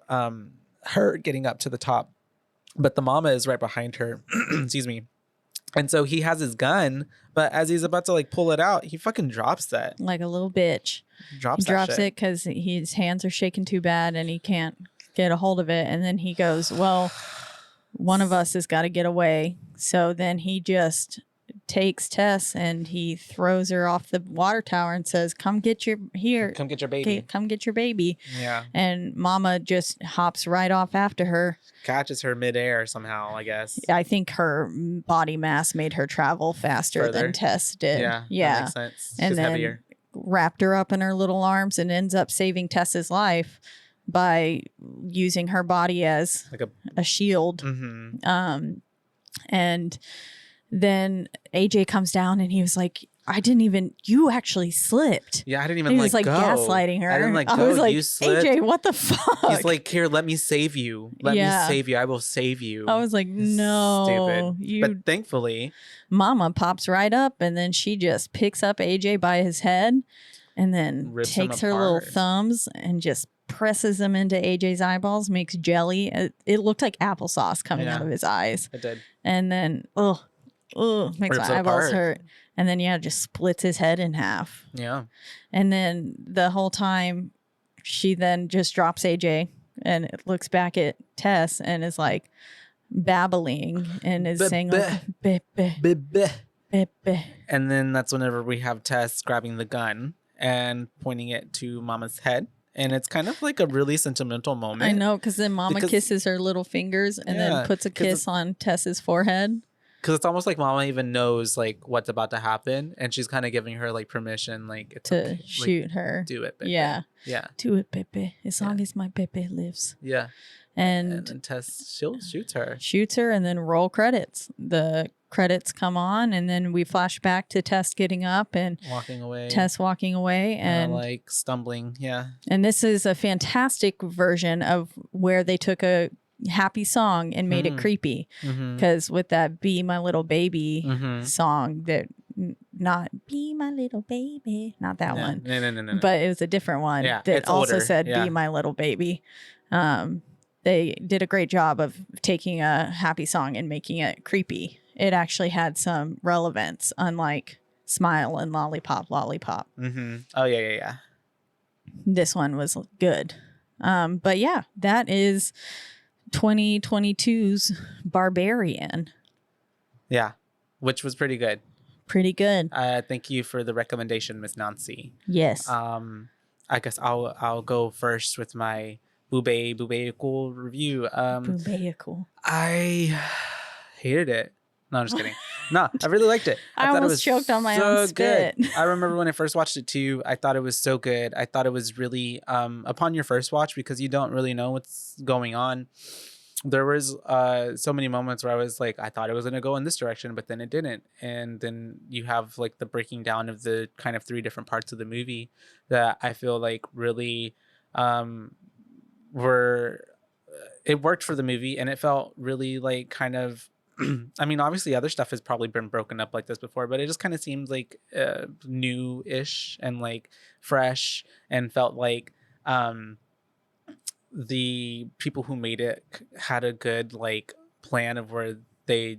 her getting up to the top. But the mama is right behind her. Excuse me. And so he has his gun, but as he's about to like pull it out, he fucking drops that. Like a little bitch. He drops it because his hands are shaking too bad and he can't get a hold of it. And then he goes, well, one of us has got to get away. So then he just takes Tess and he throws her off the water tower and says, come get your baby. Come get your baby. Yeah. And Mama just hops right off after her. Catches her midair somehow, I guess. I think her body mass made her travel faster than Tess did. Yeah. Yeah. That makes sense. And she's then heavier. Wrapped her up in her little arms and ends up saving Tess's life by using her body as like a shield. Mm-hmm. And then AJ comes down and he was like, you actually slipped. Yeah, I didn't even he was like go. gaslighting her. I didn't I was like, you slipped. AJ, what the fuck? He's like, here, let me save you. Let me save you. I will save you. I was like, no. Stupid. But thankfully, Mama pops right up and then she just picks up AJ by his head and then takes her little thumbs and just presses them into AJ's eyeballs, makes jelly. It looked like applesauce coming out of his eyes. It did. And then, makes my eyeballs hurt. And then, just splits his head in half. Yeah. And then the whole time, she then just drops AJ and looks back at Tess and is like babbling and is saying like, Pepe. And then that's whenever we have Tess grabbing the gun and pointing it to Mama's head. And it's kind of like a really sentimental moment. I know, because then Mama kisses her little fingers and then puts a kiss on Tess's forehead. Because it's almost like Mama even knows like what's about to happen, and she's kind of giving her like permission, like it's to shoot her. Do it, Pepe. Yeah. Do it, Pepe. As long as my Pepe lives. Yeah. And then Tess shoots her. Shoots her, and then roll credits. The credits come on, and then we flash back to Tess getting up and walking away. Tess walking away and like stumbling. Yeah. And this is a fantastic version of where they took a happy song and made it creepy. Because with that "Be My Little Baby" song, that not "Be My Little Baby," not that one. No. But it was a different one that also said "Be My Little Baby." They did a great job of taking a happy song and making it creepy. It actually had some relevance, unlike "Smile" and "Lollipop, Lollipop." Oh, yeah. This one was good. But yeah, that is 2022's Barbarian. Yeah, which was pretty good. Pretty good. Thank you for the recommendation, Miss Nancy. Yes. I guess I'll go first with my BooBaes review. BooBaes. I hated it. No, I'm just kidding. No, I really liked it. I thought it was choked on my own spit. Good. I remember when I first watched it too. I thought it was so good. I thought it was really upon your first watch, because you don't really know what's going on. There was so many moments where I was like, I thought it was going to go in this direction, but then it didn't. And then you have like the breaking down of the kind of 3 different parts of the movie that I feel like really it worked for the movie, and it felt really like kind of I mean, obviously other stuff has probably been broken up like this before, but it just kind of seemed like new-ish and like fresh, and felt like the people who made it had a good like plan of where they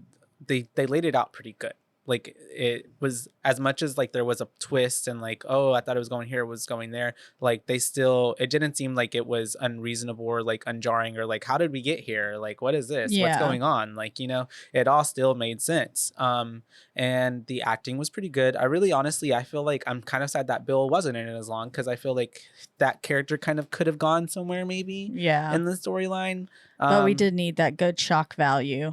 laid it out pretty good. Like it was, as much as like there was a twist and like, oh, I thought it was going here, it was going there. Like it didn't seem like it was unreasonable or like unjarring or like, how did we get here? Like, what is this? What's going on? Like, it all still made sense. And the acting was pretty good. Honestly, I feel like I'm kind of sad that Bill wasn't in it as long, because I feel like that character kind of could have gone somewhere maybe in the storyline. But we did need that good shock value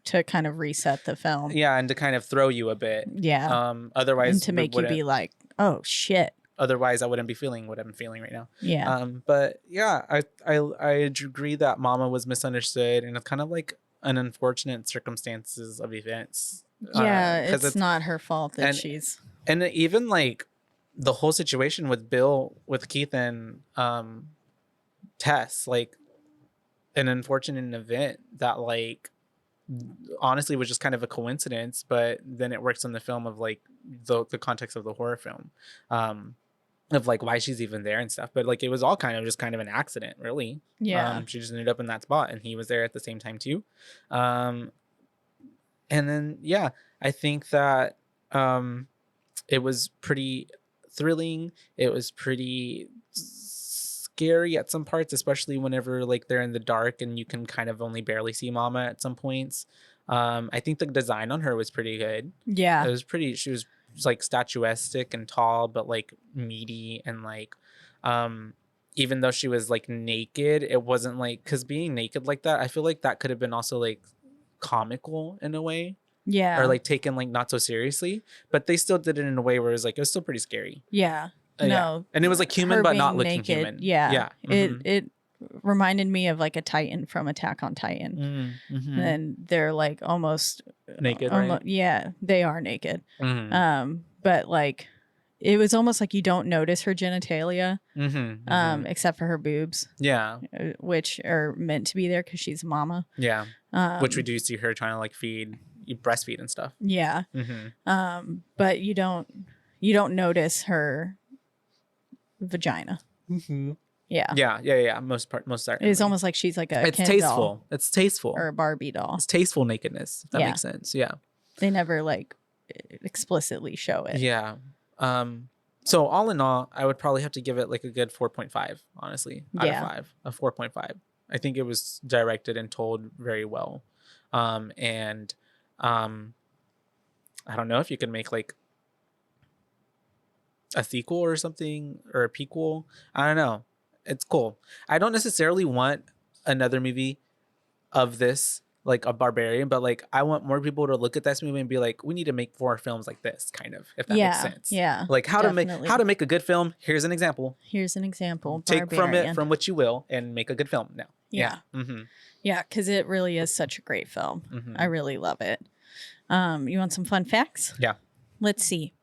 to kind of reset the film. Yeah, and to kind of throw you a bit. Yeah. Otherwise, and to make you be like, oh shit. Otherwise, I wouldn't be feeling what I'm feeling right now. Yeah. But yeah, I agree that Mama was misunderstood, and it's kind of like an unfortunate circumstances of events. Yeah, it's not her fault that she's. And even like the whole situation with Bill, with Keith and Tess, like an unfortunate event that like honestly was just kind of a coincidence, but then it works in the film of like the context of the horror film, of like why she's even there and stuff. But like it was all kind of just kind of an accident, really. Yeah. She just ended up in that spot, and he was there at the same time too. And then yeah, I think that it was pretty thrilling. It was pretty scary at some parts, especially whenever like they're in the dark and you can kind of only barely see Mama at some points. I think the design on her was pretty good. Yeah, it was pretty. She was like statuesque and tall, but like meaty, and like even though she was like naked, it wasn't like, because being naked like that, I feel like that could have been also like comical in a way. Yeah, or like taken like not so seriously, but they still did it in a way where it was like, it was still pretty scary. Yeah. No. Yeah. And it was like human, but not looking naked, human. Yeah. Yeah. It reminded me of like a Titan from Attack on Titan. And they're like almost naked, right? Yeah, they are naked. But like it was almost like you don't notice her genitalia, except for her boobs. Yeah. Which are meant to be there because she's Mama. Yeah. Which we do see her trying to like breastfeed and stuff. Yeah. But you don't notice her vagina. Yeah. Most certainly. It's almost like she's like a it's Ken tasteful doll it's tasteful or a Barbie doll. It's tasteful nakedness, if that makes sense. Yeah, they never like explicitly show it. Yeah. So all in all, I would probably have to give it like a good 4.5, honestly, out of 5. A 4.5. I think it was directed and told very well. And I don't know if you could make like a sequel or something, or a prequel. I don't know. It's cool. I don't necessarily want another movie of this, like a Barbarian, but like I want more people to look at this movie and be like, we need to make more films like this, kind of, if that makes sense. Yeah. Like how definitely. to make a good film. Here's an example. Here's an example. Take Barbarian. from what you will and make a good film now. Yeah. Mm-hmm. Yeah, because it really is such a great film. Mm-hmm. I really love it. You want some fun facts? Yeah. Let's see.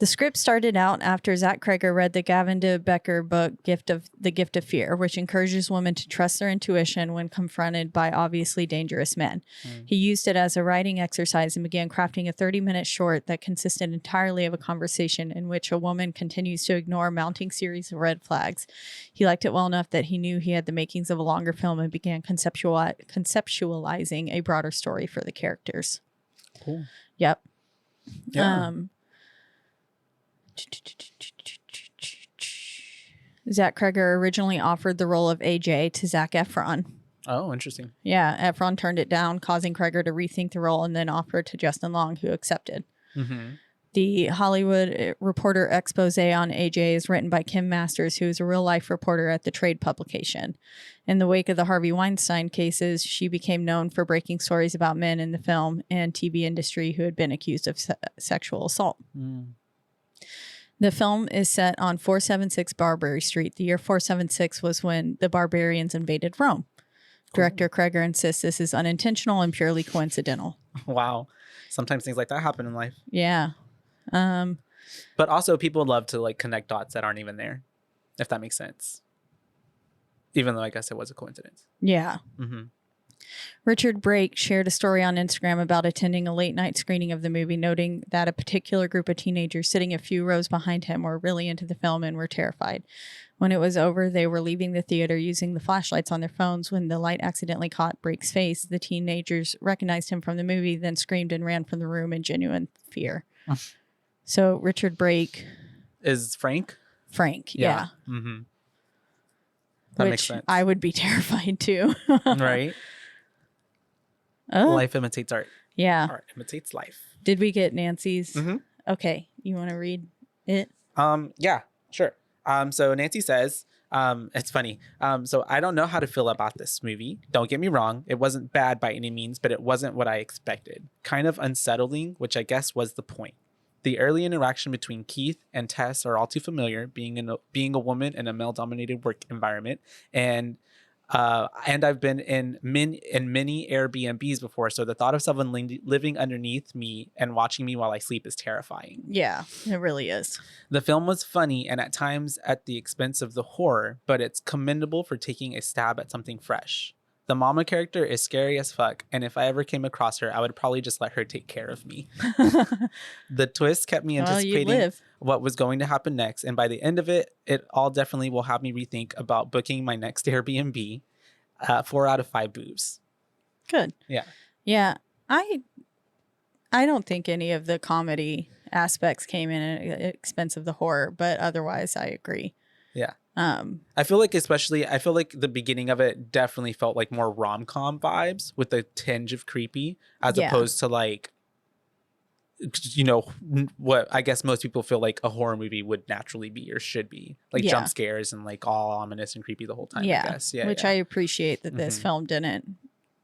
The script started out after Zach Cregger read the Gavin de Becker book, The Gift of Fear, which encourages women to trust their intuition when confronted by obviously dangerous men. He used it as a writing exercise and began crafting a 30-minute short that consisted entirely of a conversation in which a woman continues to ignore a mounting series of red flags. He liked it well enough that he knew he had the makings of a longer film and began conceptualizing a broader story for the characters. Cool. Yep. Yeah. Zach Cregger originally offered the role of AJ to Zac Efron. Oh, interesting. Yeah, Efron turned it down, causing Cregger to rethink the role and then offered to Justin Long, who accepted. Mm-hmm. The Hollywood Reporter expose on AJ is written by Kim Masters, who is a real-life reporter at the trade publication. In the wake of the Harvey Weinstein cases, she became known for breaking stories about men in the film and TV industry who had been accused of sexual assault. The film is set on 476 Barbary Street. The year 476 was when the barbarians invaded Rome. Director Cregger insists this is unintentional and purely coincidental. Wow. Sometimes things like that happen in life. Yeah. But also people love to like connect dots that aren't even there, if that makes sense. Even though I guess it was a coincidence. Yeah. Mm-hmm. Richard Brake shared a story on Instagram about attending a late night screening of the movie, noting that a particular group of teenagers sitting a few rows behind him were really into the film and were terrified. When it was over, they were leaving the theater using the flashlights on their phones. When the light accidentally caught Brake's face, the teenagers recognized him from the movie, then screamed and ran from the room in genuine fear. So Richard Brake is Frank, yeah. Mm-hmm. That makes sense. I would be terrified too. Right? Life imitates art. Yeah. Art imitates life. Did we get Nancy's? Mm-hmm. Okay. You want to read it? Yeah, sure. So Nancy says, it's funny. So I don't know how to feel about this movie. Don't get me wrong. It wasn't bad by any means, but it wasn't what I expected. Kind of unsettling, which I guess was the point. The early interaction between Keith and Tess are all too familiar, being a woman in a male-dominated work environment, and I've been in many Airbnbs before, so the thought of someone living underneath me and watching me while I sleep is terrifying. Yeah, it really is. The film was funny and at times at the expense of the horror, but it's commendable for taking a stab at something fresh. The mama character is scary as fuck, and if I ever came across her, I would probably just let her take care of me. The twist kept me anticipating what was going to happen next, and by the end of it, it all definitely will have me rethink about booking my next Airbnb. 4 out of 5 boobs. Good. Yeah. Yeah. I don't think any of the comedy aspects came in at the expense of the horror, but otherwise I agree. Yeah. I feel like the beginning of it definitely felt like more rom-com vibes with a tinge of creepy as opposed to like, you know, what I guess most people feel like a horror movie would naturally be or should be, like jump scares and like all ominous and creepy the whole time. Yeah. I guess. Which I appreciate that this film didn't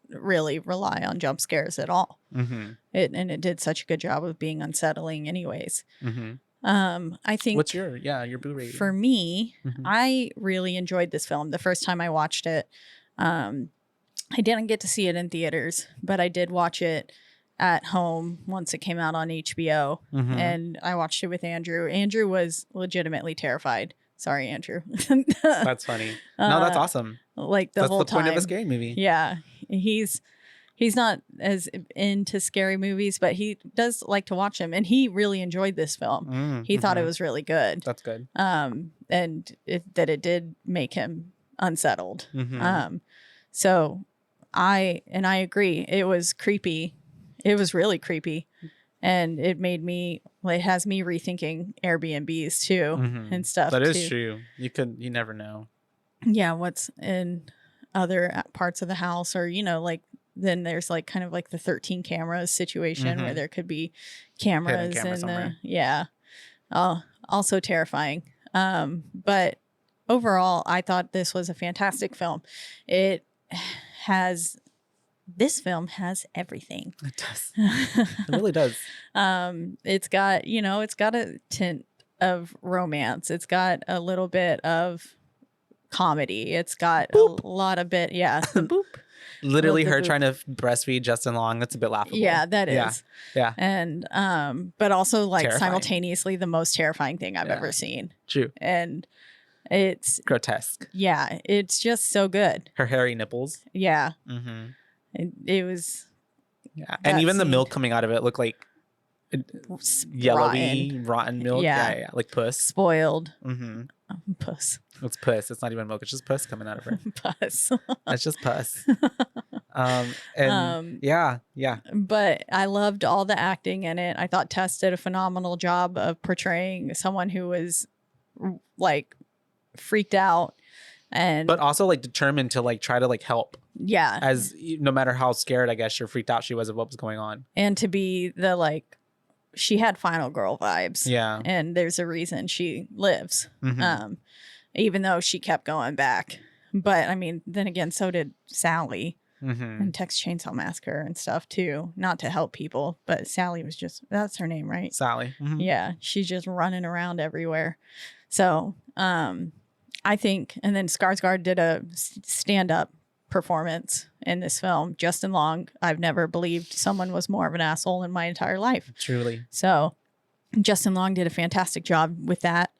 really rely on jump scares at all. Mm-hmm. It did such a good job of being unsettling anyways. Mm-hmm. I think what's your boo rating? For me, I really enjoyed this film the first time I watched it. I didn't get to see it in theaters, but I did watch it at home once it came out on HBO, and I watched it with Andrew. Andrew was legitimately terrified. Sorry, Andrew. That's funny. No, that's awesome. Like that's whole the time. Point of a scary movie. Yeah, he's not as into scary movies, but he does like to watch them, and he really enjoyed this film. He thought it was really good. That's good. And that it did make him unsettled. So I agree. It was creepy. It was really creepy, and it has me rethinking Airbnbs too and stuff. That is true. You never know. Yeah, what's in other parts of the house, or like then there's like kind of like the 13 cameras situation where there could be cameras and also terrifying. But overall, I thought this was a fantastic film. This film has everything. It does. It really does. It's got, it's got a tint of romance. It's got a little bit of comedy. It's got a lot of bit. Yeah. The boop. Literally her trying to breastfeed Justin Long. That's a bit laughable. Yeah, that is. Yeah. And, but also like Terrifying. Simultaneously the most terrifying thing I've ever seen. True. And it's grotesque. Yeah. It's just so good. Her hairy nipples. Yeah. Mm-hmm. It was. Yeah. And even the milk coming out of it looked like yellowy, rotten milk. Yeah. Like puss. Spoiled. Mm-hmm. Puss. It's puss. It's not even milk. It's just puss coming out of her. Puss. It's just puss. Yeah. But I loved all the acting in it. I thought Tess did a phenomenal job of portraying someone who was like freaked out but also like determined to like try to like help. Yeah. As no matter how scared, I guess, or freaked out she was of what was going on. And to be the like, she had Final Girl vibes. Yeah. And there's a reason she lives. Even though she kept going back. But I mean, then again, so did Sally and Texas Chainsaw Massacre and stuff too. Not to help people, but Sally was that's her name, right? Sally. Yeah. She's just running around everywhere. So, I think, and then Skarsgård did a stand-up performance in this film. Justin Long, I've never believed someone was more of an asshole in my entire life. Truly. So Justin Long did a fantastic job with that.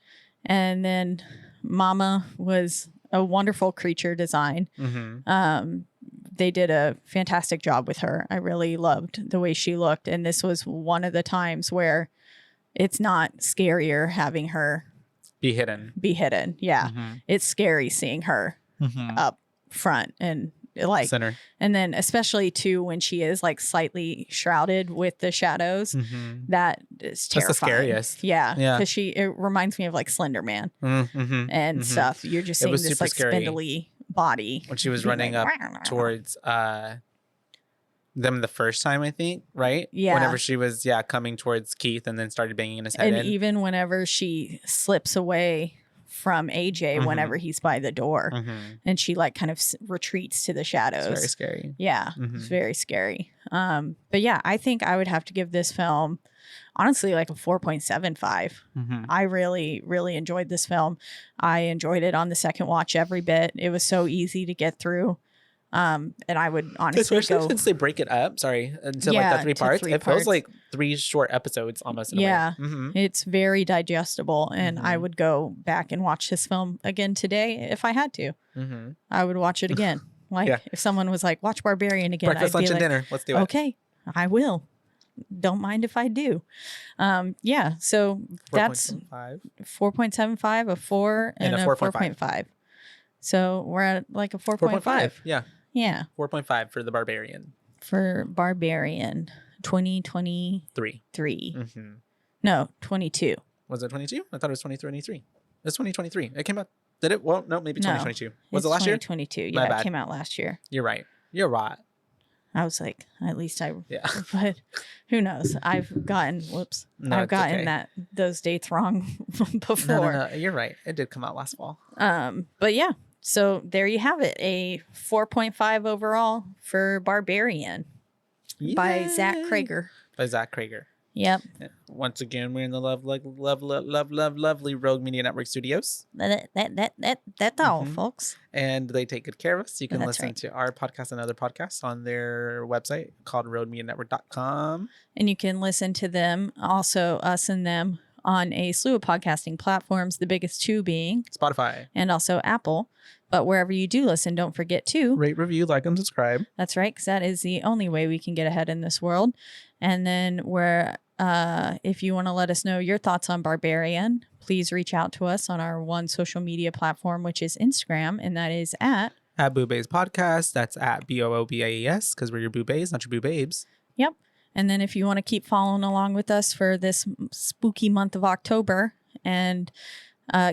And then Mama was a wonderful creature design. They did a fantastic job with her. I really loved the way she looked. And this was one of the times where it's not scarier having her be hidden. Yeah. It's scary seeing her up front and like center. And then especially too when she is like slightly shrouded with the shadows. That is terrifying. That's the scariest. Yeah. Because it reminds me of like Slender Man and stuff. You're just seeing this like spindly body. When she was running up towards them the first time, I think, right? Yeah. Whenever she was, coming towards Keith and then started banging his head and even whenever she slips away from AJ whenever he's by the door and she like kind of retreats to the shadows. It's very scary. Yeah. It's very scary. But yeah, I think I would have to give this film honestly like a 4.75. I really, really enjoyed this film. I enjoyed it on the second watch every bit. It was so easy to get through. And I would honestly especially since they break it up, into like the three parts. It feels like 3 short episodes almost. In a way. It's very digestible, and I would go back and watch this film again today if I had to. I would watch it again. Like if someone was like, "Watch Barbarian again," breakfast, lunch, and dinner. Let's do it. Okay, I will. Don't mind if I do. So that's 4.75, a 4, and a 4.5. So we're at like a 4.5. Yeah. 4.5 for the Barbarian. For Barbarian 2023. No, 22. Was it 22? I thought it was 2023. It's 2023. It came out. Did it? Well, no, maybe 2022. Was it last year? 2022. Yeah, it came out last year. You're right. I was like, at least but who knows? I've gotten, I've gotten those dates wrong before. No, you're right. It did come out last fall. But yeah. So there you have it, a 4.5 overall for Barbarian by Zach Cregger. Yep. Once again, we're in the lovely Rogue Media Network studios. That's all, folks. And they take good care of us. You can listen to our podcast and other podcasts on their website called roadmedianetwork.com. And you can listen to them, also us and them, on a slew of podcasting platforms, the biggest two being Spotify and also Apple. But wherever you do listen, don't forget to rate, review, like, and subscribe. That's right, because that is the only way we can get ahead in this world. And then if you want to let us know your thoughts on Barbarian, please reach out to us on our one social media platform, which is Instagram, and that is at BooBaes Podcast. That's at BOOBAES, because we're your BooBaes, not your BooBabes. Yep. And then if you want to keep following along with us for this spooky month of October and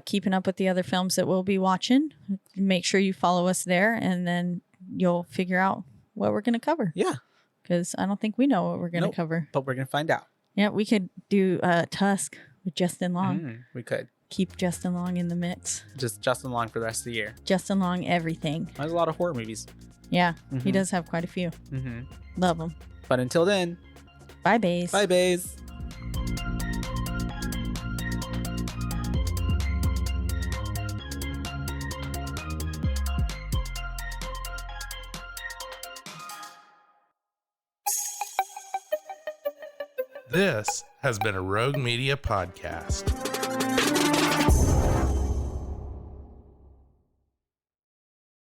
keeping up with the other films that we'll be watching, make sure you follow us there, and then you'll figure out what we're going to cover. Yeah. Because I don't think we know what we're going to cover. But we're going to find out. Yeah, we could do Tusk with Justin Long. We could. Keep Justin Long in the mix. Just Justin Long for the rest of the year. Justin Long, everything. There's a lot of horror movies. Yeah, he does have quite a few. Love them. But until then, bye, Baes. Bye, Baes. This has been a Rogue Media podcast.